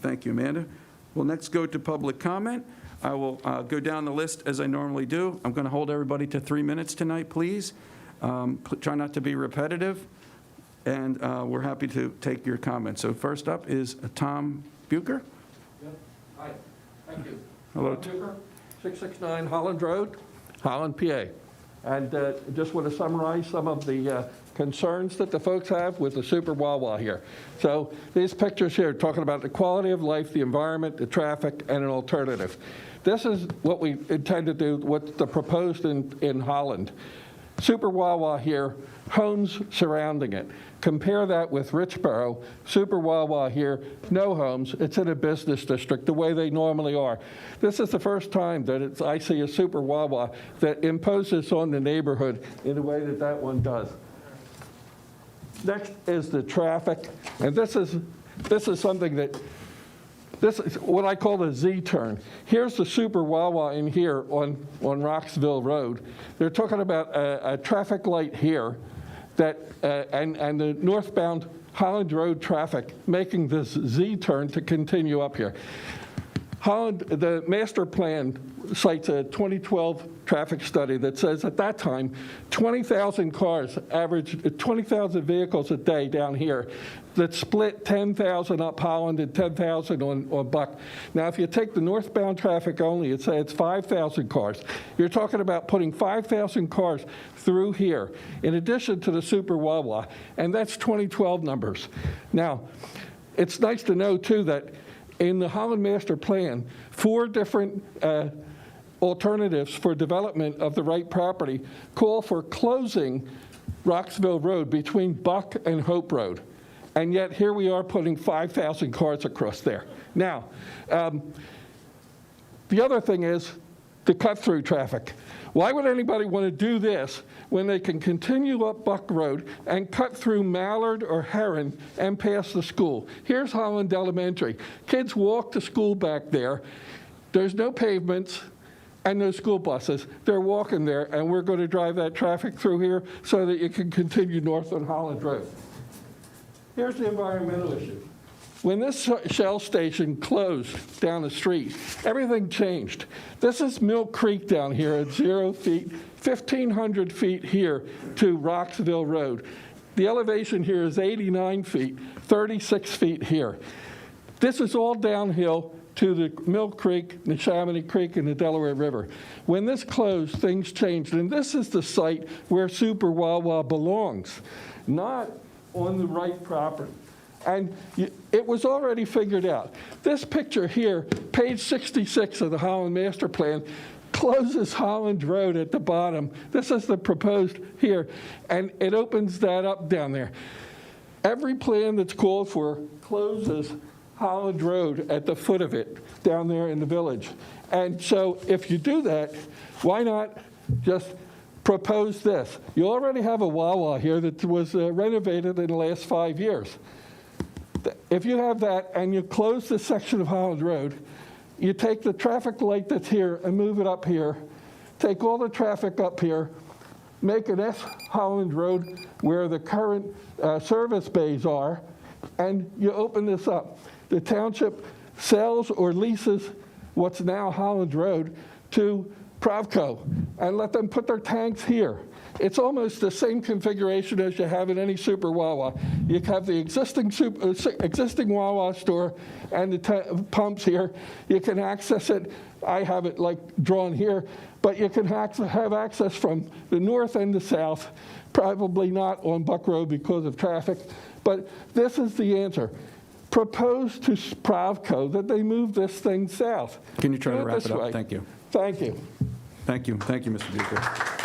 thank you, Amanda. We'll next go to public comment. I will go down the list as I normally do. I'm going to hold everybody to 3 minutes tonight, please. Try not to be repetitive, and we're happy to take your comments. So first up is Tom Bucher. Yep. Hi, thank you. Hello. Tom Bucher, 669 Holland Road, Holland, PA. And just want to summarize some of the concerns that the folks have with the Super Wawa here. So these pictures here talking about the quality of life, the environment, the traffic, and an alternative. This is what we intend to do, what's the proposed in Holland. Super Wawa here, homes surrounding it. Compare that with Richboro. Super Wawa here, no homes. It's in a business district the way they normally are. This is the first time that I see a Super Wawa that imposes on the neighborhood in the way that one does. Next is the traffic, and this is This is something that, this is what I call the Z-turn. Here's the Super Wawa in here on Roxville Road. They're talking about a traffic light here that, and the northbound Holland Road traffic making this Z-turn to continue up here. Holland, the master plan cites a 2012 traffic study that says at that time, 20,000 cars, average 20,000 vehicles a day down here that split 10,000 up Holland and 10,000 on Buck. Now, if you take the northbound traffic only, it's 5,000 cars. You're talking about putting 5,000 cars through here, in addition to the Super Wawa, and that's 2012 numbers. Now, it's nice to know, too, that in the Holland Master Plan, 4 different alternatives for development of the right property call for closing Roxville Road between Buck and Hope Road. And yet here we are putting 5,000 cars across there. Now, the other thing is the cut-through traffic. Why would anybody want to do this when they can continue up Buck Road and cut through Mallard or Heron and pass the school? Here's Holland Elementary. Kids walk to school back there. There's no pavements and no school buses. They're walking there, and we're going to drive that traffic through here so that you can continue north on Holland Road. Here's the environmental issue. When this Shell station closed down the street, everything changed. This is Mill Creek down here at 0 feet, 1,500 feet here to Roxville Road. The elevation here is 89 feet, 36 feet here. This is all downhill to the Mill Creek, Neshaminy Creek, and the Delaware River. When this closed, things changed, and this is the site where Super Wawa belongs, not on the right property. And it was already figured out. This picture here, page 66 of the Holland Master Plan, closes Holland Road at the bottom. This is the proposed here, and it opens that up down there. Every plan that's called for closes Holland Road at the foot of it down there in the village. And so if you do that, why not just propose this? You already have a Wawa here that was renovated in the last 5 years. If you have that and you close this section of Holland Road, you take the traffic light that's here and move it up here, take all the traffic up here, make an S Holland Road where the current service bays are, and you open this up. The township sells or leases what's now Holland Road to Pravco and let them put their tanks here. It's almost the same configuration as you have in any Super Wawa. You have the existing Wawa store and the pumps here. You can access it. I have it like drawn here, but you can have access from the north and the south, probably not on Buck Road because of traffic, but this is the answer. Propose to Pravco that they move this thing south. Can you try to wrap it up? Way. Thank you. Thank you. Thank you. Thank you, Mr. Duker.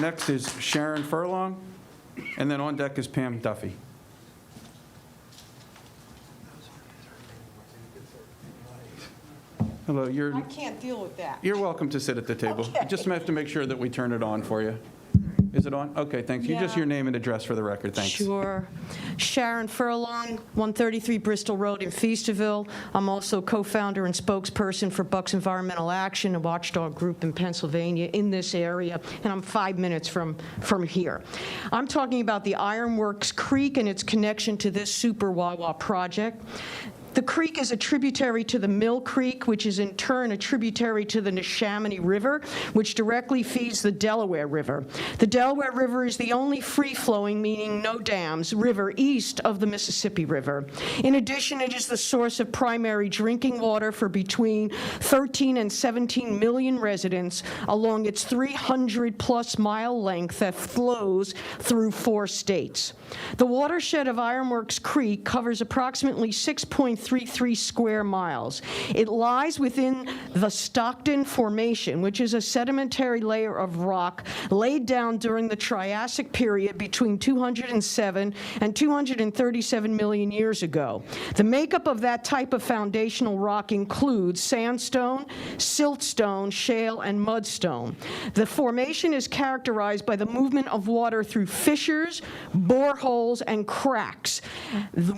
Next is Sharon Furlong, and then on deck is Pam Duffy. Hello, I can't deal with that. you're welcome to sit at the table. Okay. You just have to make sure that we turn it on for you. Is it on? Okay, thanks. You just Yeah. your name and address for the record. Thanks. Sure. Sharon Furlong, 133 Bristol Road in Feasterville. I'm also co-founder and spokesperson for Bucks Environmental Action, a watchdog group in Pennsylvania in this area, and I'm 5 minutes from here. I'm talking about the Ironworks Creek and its connection to this Super Wawa project. The creek is a tributary to the Mill Creek, which is in turn a tributary to the Neshaminy River, which directly feeds the Delaware River. The Delaware River is the only free-flowing, meaning no dams, river east of the Mississippi River. In addition, it is the source of primary drinking water for between 13 and 17 million residents along its 300-plus mile length that flows through 4 states. The watershed of Ironworks Creek covers approximately 6.3 1.33 square miles. It lies within the Stockton Formation, which is a sedimentary layer of rock laid down during the Triassic period between 207 and 237 million years ago. The makeup of that type of foundational rock includes sandstone, siltstone, shale, and mudstone. The formation is characterized by the movement of water through fissures, boreholes, and cracks,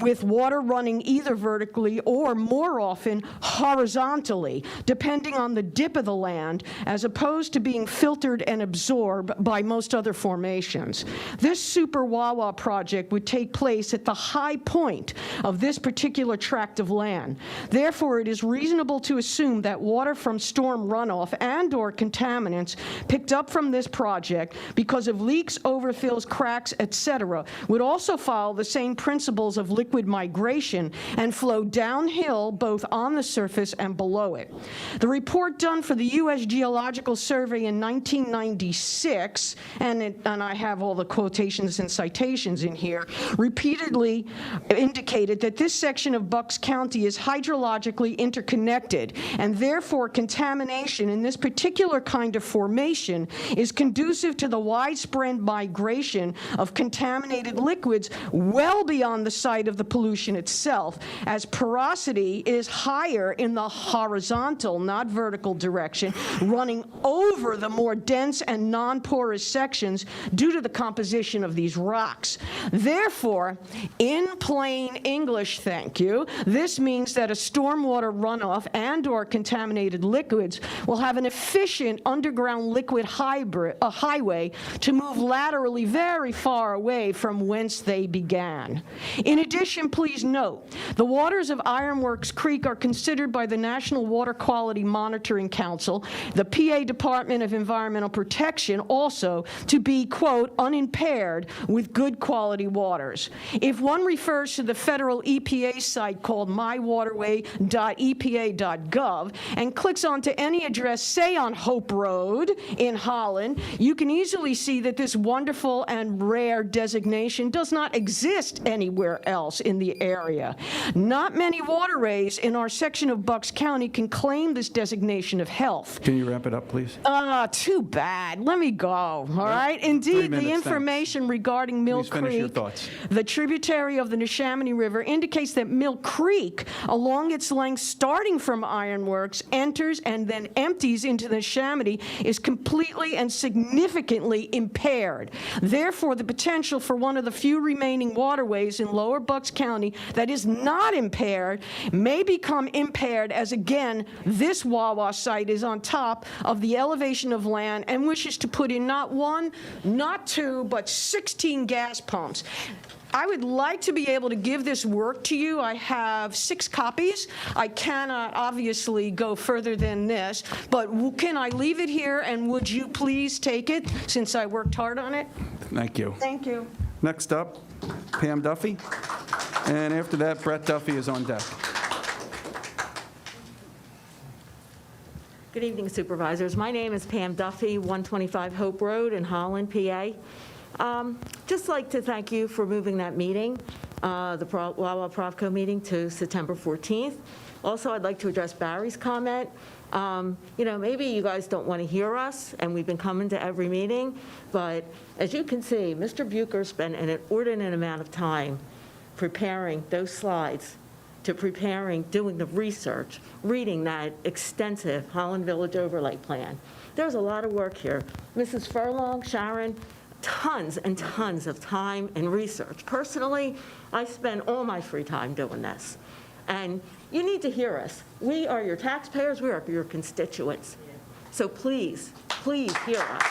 with water running either vertically or, more often, horizontally, depending on the dip of the land, as opposed to being filtered and absorbed by most other formations. This Super Wawa project would take place at the high point of this particular tract of land. Therefore, it is reasonable to assume that water from storm runoff and/or contaminants picked up from this project because of leaks, overfills, cracks, etc., would also follow the same principles of liquid migration and flow downhill both on the surface and below it. The report done for the U.S. Geological Survey in 1996, and I have all the quotations and citations in here, repeatedly indicated that this section of Bucks County is hydrologically interconnected, and therefore contamination in this particular kind of formation is conducive to the widespread migration of contaminated liquids well beyond the site of the pollution itself, as porosity is higher in the horizontal, not vertical direction, running over the more dense and non-porous sections due to the composition of these rocks. Therefore, in plain English, thank you, this means that a stormwater runoff and/or contaminated liquids will have an efficient underground liquid highway to move laterally very far away from whence they began. In addition, please note, the waters of Ironworks Creek are considered by the National Water Quality Monitoring Council, the PA Department of Environmental Protection, also to be, quote, unimpaired with good quality waters. If one refers to the federal EPA site called mywaterway.epa.gov and clicks onto any address, say on Hope Road in Holland, you can easily see that this wonderful and rare designation does not exist anywhere else in the area. Not many waterways in our section of Bucks County can claim this designation of health. Can you wrap it up, please? Too bad. Let me go, all right? Indeed, the information regarding Mill Please finish your Creek, thoughts. the tributary of the Neshaminy River, indicates that Mill Creek, along its length starting from Ironworks, enters and then empties into the Neshaminy, is completely and significantly impaired. Therefore, the potential for one of the few remaining waterways in lower Bucks County that is not impaired may become impaired as, again, this Wawa site is on top of the elevation of land and wishes to put in not one, not two, but 16 gas pumps. I would like to be able to give this work to you. I have 6 copies. I cannot obviously go further than this, but can I leave it here, and would you please take it since I worked hard on it? Thank you. Thank you. Next up, Pam Duffy, and after that, Brett Duffy is on deck. Good evening, Supervisors. My name is Pam Duffy, 125 Hope Road in Holland, PA. Just like to thank you for moving that meeting, the Wawa Provco meeting, to September 14th. Also, I'd like to address Barry's comment. Maybe you guys don't want to hear us, and we've been coming to every meeting, but as you can see, Mr. Bucher spent an inordinate amount of time preparing those slides, doing the research, reading that extensive Holland Village Overlay Plan. There's a lot of work here. Mrs. Furlong, Sharon, tons and tons of time and research. Personally, I spend all my free time doing this. And you need to hear us. We are your taxpayers, we are your constituents. So please, please hear us.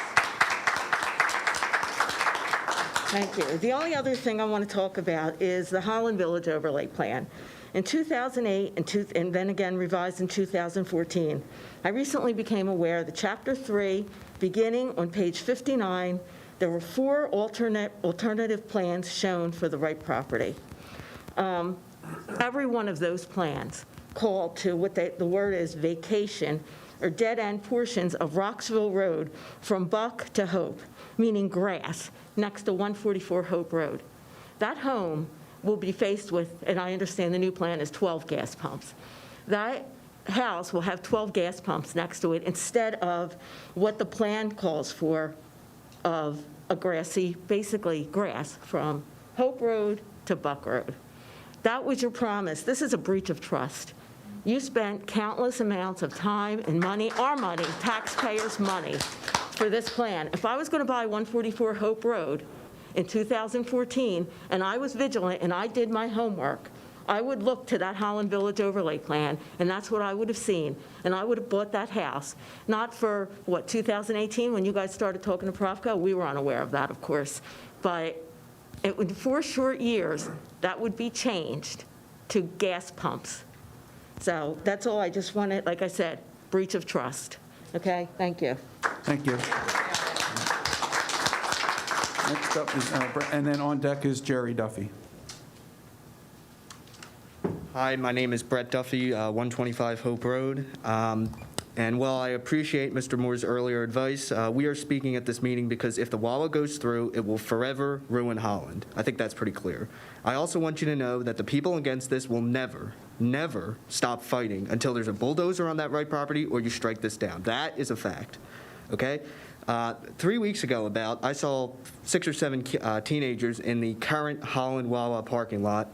Thank you. The only other thing I want to talk about is the Holland Village Overlay Plan. In 2008, and then again revised in 2014, I recently became aware that Chapter 3, beginning on page 59, there were 4 alternative plans shown for the right property. Every one of those plans called to what the word is vacation, or dead-end portions of Roxville Road from Buck to Hope, meaning grass, next to 144 Hope Road. That home will be faced with, and I understand the new plan is 12 gas pumps. That house will have 12 gas pumps next to it instead of what the plan calls for of a grassy, basically grass from Hope Road to Buck Road. That was your promise. This is a breach of trust. You spent countless amounts of time and money, our money, taxpayers' money, for this plan. If I was going to buy 144 Hope Road in 2014, and I was vigilant and I did my homework, I would look to that Holland Village overlay plan, and that's what I would have seen. And I would have bought that house, not for, 2018, when you guys started talking to Profco? We were unaware of that, of course. But in 4 short years, that would be changed to gas pumps. So that's all I just wanted, like I said, breach of trust. Okay, thank you. Thank you. Next up is, and then on deck is Jerry Duffy. Hi, my name is Brett Duffy, 125 Hope Road. And while I appreciate Mr. Moore's earlier advice, we are speaking at this meeting because if the Wawa goes through, it will forever ruin Holland. I think that's pretty clear. I also want you to know that the people against this will never, never stop fighting until there's a bulldozer on that right property or you strike this down. That is a fact, okay? 3 weeks ago I saw 6 or 7 teenagers in the current Holland Wawa parking lot,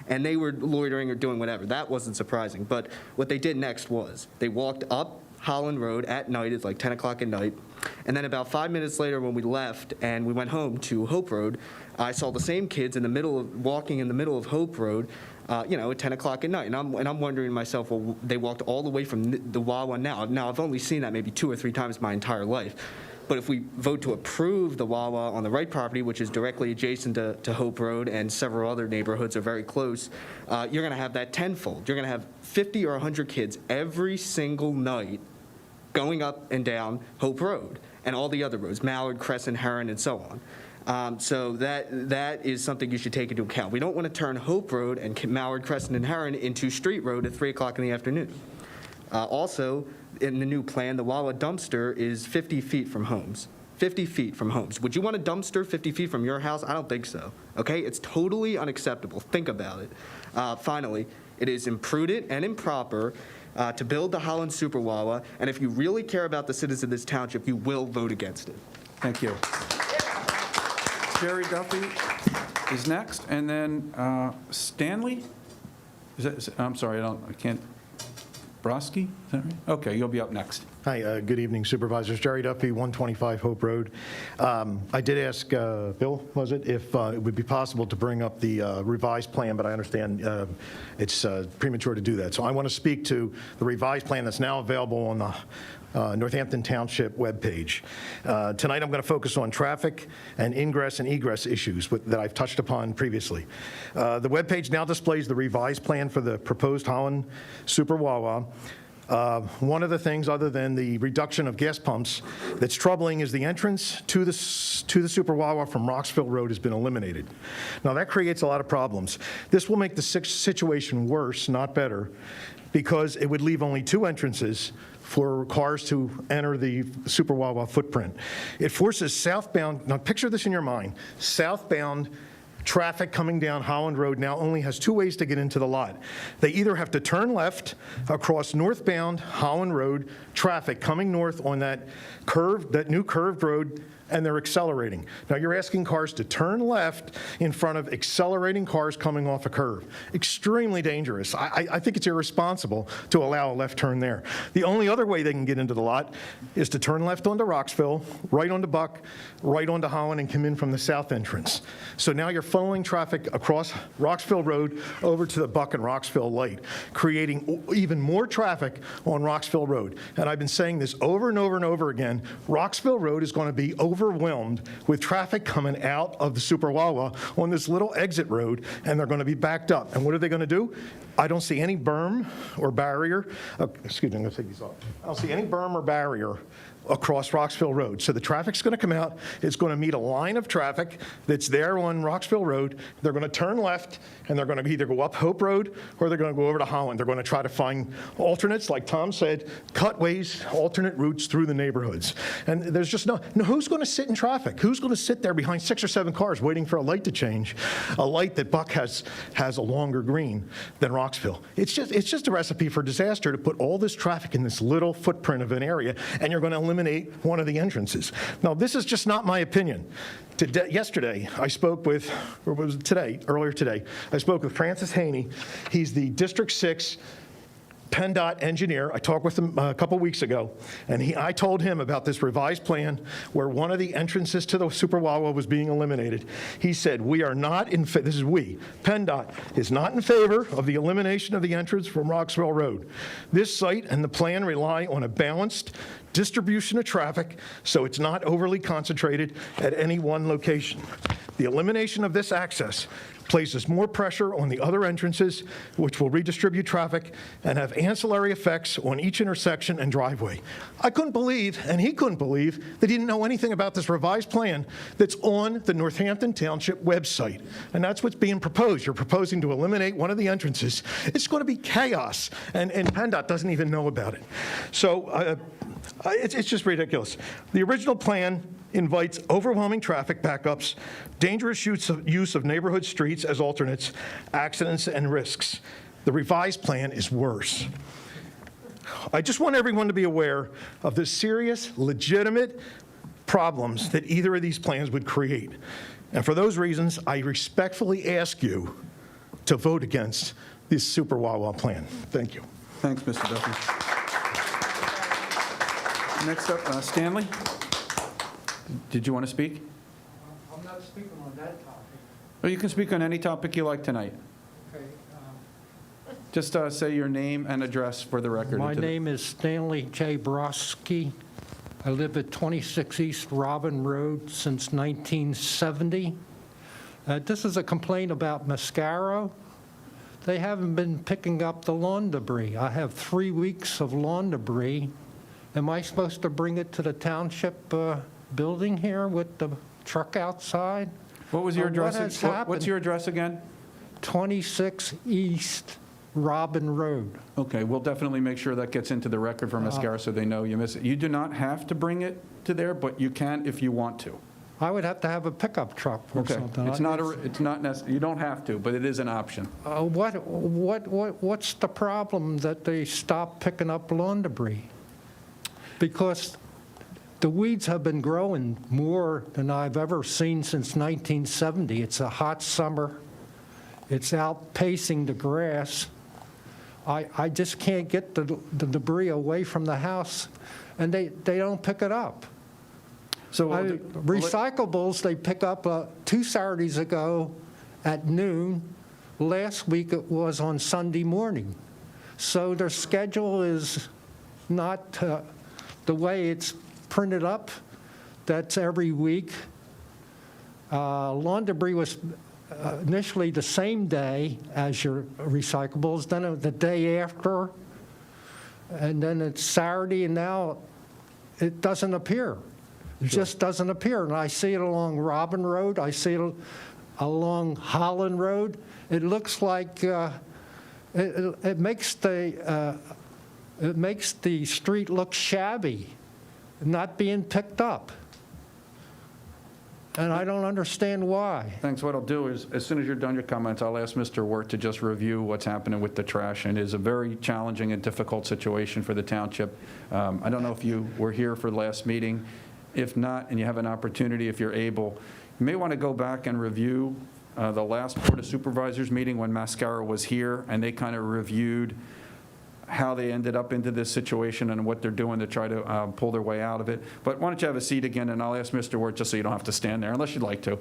and they were loitering or doing whatever. That wasn't surprising. But what they did next was they walked up Holland Road at night. It's like 10 o'clock at night. And then about 5 minutes later when we left and we went home to Hope Road, I saw the same kids walking in the middle of Hope Road, at 10 o'clock at night. And I'm wondering to myself, well, they walked all the way from the Wawa now. Now, I've only seen that maybe 2 or 3 times my entire life. But if we vote to approve the Wawa on the right property, which is directly adjacent to Hope Road and several other neighborhoods are very close, you're going to have that tenfold. You're going to have 50 or 100 kids every single night going up and down Hope Road and all the other roads, Mallard, Crescent, Heron, and so on. So that is something you should take into account. We don't want to turn Hope Road and Mallard, Crescent, and Heron into Street Road at 3 o'clock in the afternoon. Also, in the new plan, the Wawa dumpster is 50 feet from homes. 50 feet from homes. Would you want a dumpster 50 feet from your house? I don't think so. Okay? It's totally unacceptable. Think about it. Finally, it is imprudent and improper to build the Holland Super Wawa, and if you really care about the citizens of this township, you will vote against it. Thank you. Jerry Duffy is next, and then Stanley? I'm sorry, I can't. Broski, is that right? Okay, you'll be up next. Hi, good evening, Supervisors. Jerry Duffy, 125 Hope Road. I did ask Bill, was it, if it would be possible to bring up the revised plan, but I understand it's premature to do that. So I want to speak to the revised plan that's now available on the Northampton Township webpage. Tonight I'm going to focus on traffic and ingress and egress issues that I've touched upon previously. The webpage now displays the revised plan for the proposed Holland Super Wawa. One of the things, other than the reduction of gas pumps, that's troubling is the entrance to the Super Wawa from Roxville Road has been eliminated. Now, that creates a lot of problems. This will make the situation worse, not better, because it would leave only 2 entrances for cars to enter the Super Wawa footprint. It forces southbound, now picture this in your mind, southbound traffic coming down Holland Road now only has 2 ways to get into the lot. They either have to turn left across northbound Holland Road traffic coming north on that new curved road, and they're accelerating. Now you're asking cars to turn left in front of accelerating cars coming off a curve. Extremely dangerous. I think it's irresponsible to allow a left turn there. The only other way they can get into the lot is to turn left onto Roxville, right onto Buck, right onto Holland, and come in from the south entrance. So now you're funneling traffic across Roxville Road over to the Buck and Roxville light, creating even more traffic on Roxville Road. And I've been saying this over and over and over again, Roxville Road is going to be overwhelmed with traffic coming out of the Super Wawa on this little exit road, and they're going to be backed up. And what are they going to do? I don't see any berm or barrier. Excuse me, I'm going to take these off. I don't see any berm or barrier across Roxville Road. So the traffic's going to come out, it's going to meet a line of traffic that's there on Roxville Road. They're going to turn left, and they're going to either go up Hope Road or they're going to go over to Holland. They're going to try to find alternates, like Tom said, cutways, alternate routes through the neighborhoods. And there's just no who's going to sit in traffic? Who's going to sit there behind 6 or 7 cars waiting for a light to change? A light that Buck has a longer green than Roxville. It's just a recipe for disaster to put all this traffic in this little footprint of an area, and you're going to eliminate one of the entrances. Now, this is just not my opinion. Yesterday, I spoke with, or was it today, earlier today, I spoke with Francis Haney. He's the District 6 PennDOT engineer. I talked with him a couple weeks ago, and I told him about this revised plan where one of the entrances to the Super Wawa was being eliminated. He said, we are not in, this is we, PennDOT is not in favor of the elimination of the entrance from Roxville Road. This site and the plan rely on a balanced distribution of traffic so it's not overly concentrated at any one location. The elimination of this access places more pressure on the other entrances, which will redistribute traffic and have ancillary effects on each intersection and driveway. I couldn't believe, and he couldn't believe, that he didn't know anything about this revised plan that's on the Northampton Township website. And that's what's being proposed. You're proposing to eliminate one of the entrances. It's going to be chaos, and PennDOT doesn't even know about it. So it's just ridiculous. The original plan invites overwhelming traffic backups, dangerous use of neighborhood streets as alternates, accidents, and risks. The revised plan is worse. I just want everyone to be aware of the serious, legitimate problems that either of these plans would create. And for those reasons, I respectfully ask you to vote against this Super Wawa plan. Thank you. Thanks, Mr. Duffy. Next up, Stanley. Did you want to speak? I'm not speaking on that topic. Well, you can speak on any topic you like tonight. Okay. Just say your name and address for the record. My name is Stanley J. Broski. I live at 26 East Robin Road since 1970. This is a complaint about Mascaro. They haven't been picking up the lawn debris. I have 3 weeks of lawn debris. Am I supposed to bring it to the township building here with the truck outside? What was your address? What's your address again? 26 East Robin Road. Okay, we'll definitely make sure that gets into the record for Mascara so they know you miss it. You do not have to bring it to there, but you can if you want to. I would have to have a pickup truck or something. It's not necessary. You don't have to, but it is an option. What's the problem that they stop picking up lawn debris? Because the weeds have been growing more than I've ever seen since 1970. It's a hot summer. It's outpacing the grass. I just can't get the debris away from the house, and they don't pick it up. So recyclables, they pick up 2 Saturdays ago at noon. Last week it was on Sunday morning. So their schedule is not the way it's printed up. That's every week. Lawn debris was initially the same day as your recyclables, then the day after, and then it's Saturday, and now it doesn't appear. It just doesn't appear. And I see it along Robin Road. I see it along Holland Road. It looks like it makes the street look shabby, not being picked up. And I don't understand why. Thanks. What I'll do is, as soon as you're done your comments, I'll ask Mr. Wirt to just review what's happening with the trash. And it is a very challenging and difficult situation for the township. I don't know if you were here for the last meeting. If not, and you have an opportunity, if you're able, you may want to go back and review the last Board of Supervisors meeting when Mascara was here, and they kind of reviewed how they ended up into this situation and what they're doing to try to pull their way out of it. But why don't you have a seat again, and I'll ask Mr. Wirt, just so you don't have to stand there, unless you'd like to.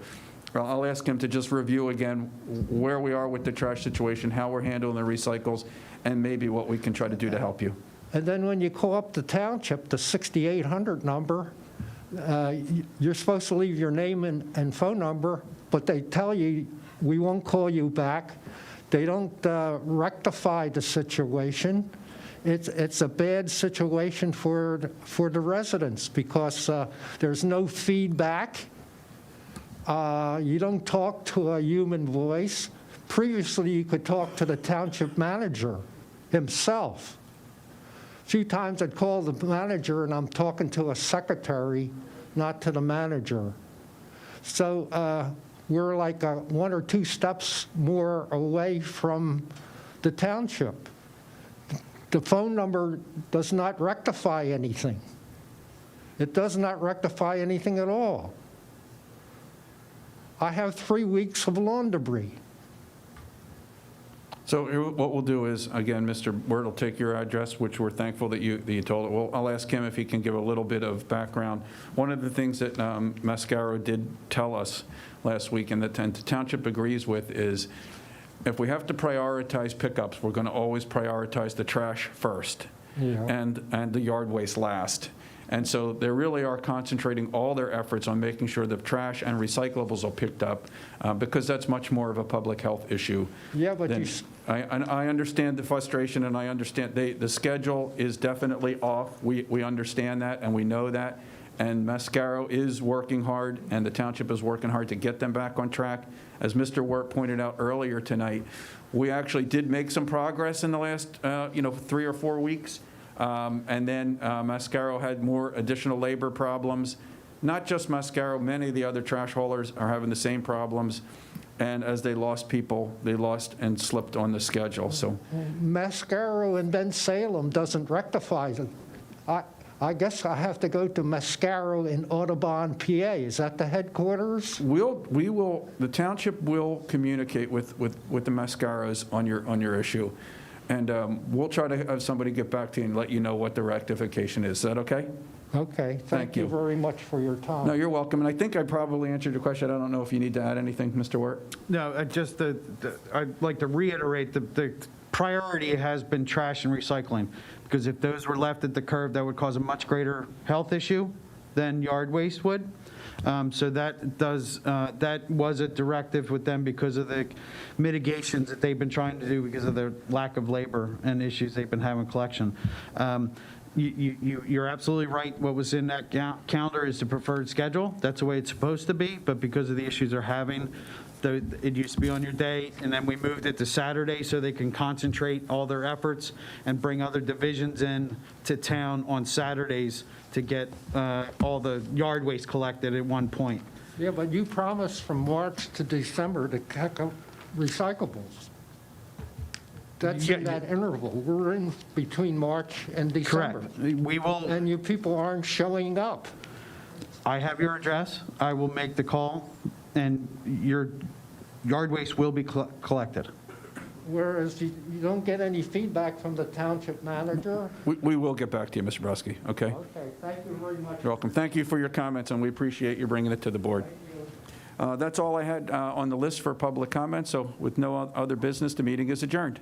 I'll ask him to just review again where we are with the trash situation, how we're handling the recycles, and maybe what we can try to do to help you. And then when you call up the township, the 6800 number, you're supposed to leave your name and phone number, but they tell you we won't call you back. They don't rectify the situation. it's a bad situation for the residents because there's no feedback. You don't talk to a human voice. Previously, you could talk to the township manager himself. A few times I'd call the manager and I'm talking to a secretary, not to the manager. So we're like 1 or 2 steps more away from the township. The phone number does not rectify anything. It does not rectify anything at all. I have 3 weeks of lawn debris. So what we'll do is, again, Mr. Word will take your address, which we're thankful that you told it. Well, I'll ask him if he can give a little bit of background. One of the things that Mascaro did tell us last week, and the township agrees with, is if we have to prioritize pickups, we're going to always prioritize the trash first and the yard waste last. And so they really are concentrating all their efforts on making sure the trash and recyclables are picked up because that's much more of a public health issue. Yeah, but I understand the frustration, and I understand the schedule is definitely off. We understand that, and we know that. And Mascaro is working hard, and the township is working hard to get them back on track. As Mr. Wirt pointed out earlier tonight, we actually did make some progress in the last 3 or 4 weeks. And then Mascaro had more additional labor problems. Not just Mascaro, many of the other trash haulers are having the same problems. And as they lost people, they lost and slipped on the schedule. So Mascaro and Ben Salem doesn't rectify it. I guess I have to go to Mascaro in Audubon, PA. Is that the headquarters? The township will communicate with the Mascaros on your issue. And we'll try to have somebody get back to you and let you know what the rectification is. Is that okay? Okay. Thank you very much for your time. No, you're welcome. And I think I probably answered your question. I don't know if you need to add anything, Mr. Wirt. No, I'd like to reiterate the priority has been trash and recycling, because if those were left at the curb, that would cause a much greater health issue than yard waste would. So that was a directive with them because of the mitigations that they've been trying to do because of their lack of labor and issues they've been having collection. You're absolutely right. What was in that calendar is the preferred schedule. That's the way it's supposed to be, but because of the issues they're having, it used to be on your day, and then we moved it to Saturday so they can concentrate all their efforts and bring other divisions in to town on Saturdays to get all the yard waste collected at one point. Yeah, but you promised from March to December to check out recyclables. That's in that interval. We're in between March and December. Correct. We will. And you people aren't showing up. I have your address. I will make the call, and your yard waste will be collected. Whereas you don't get any feedback from the township manager? We will get back to you, Mr. Brusky, okay? Okay, thank you very much. You're welcome. Thank you for your comments, and we appreciate you bringing it to the board. That's all I had on the list for public comment, so with no other business, the meeting is adjourned.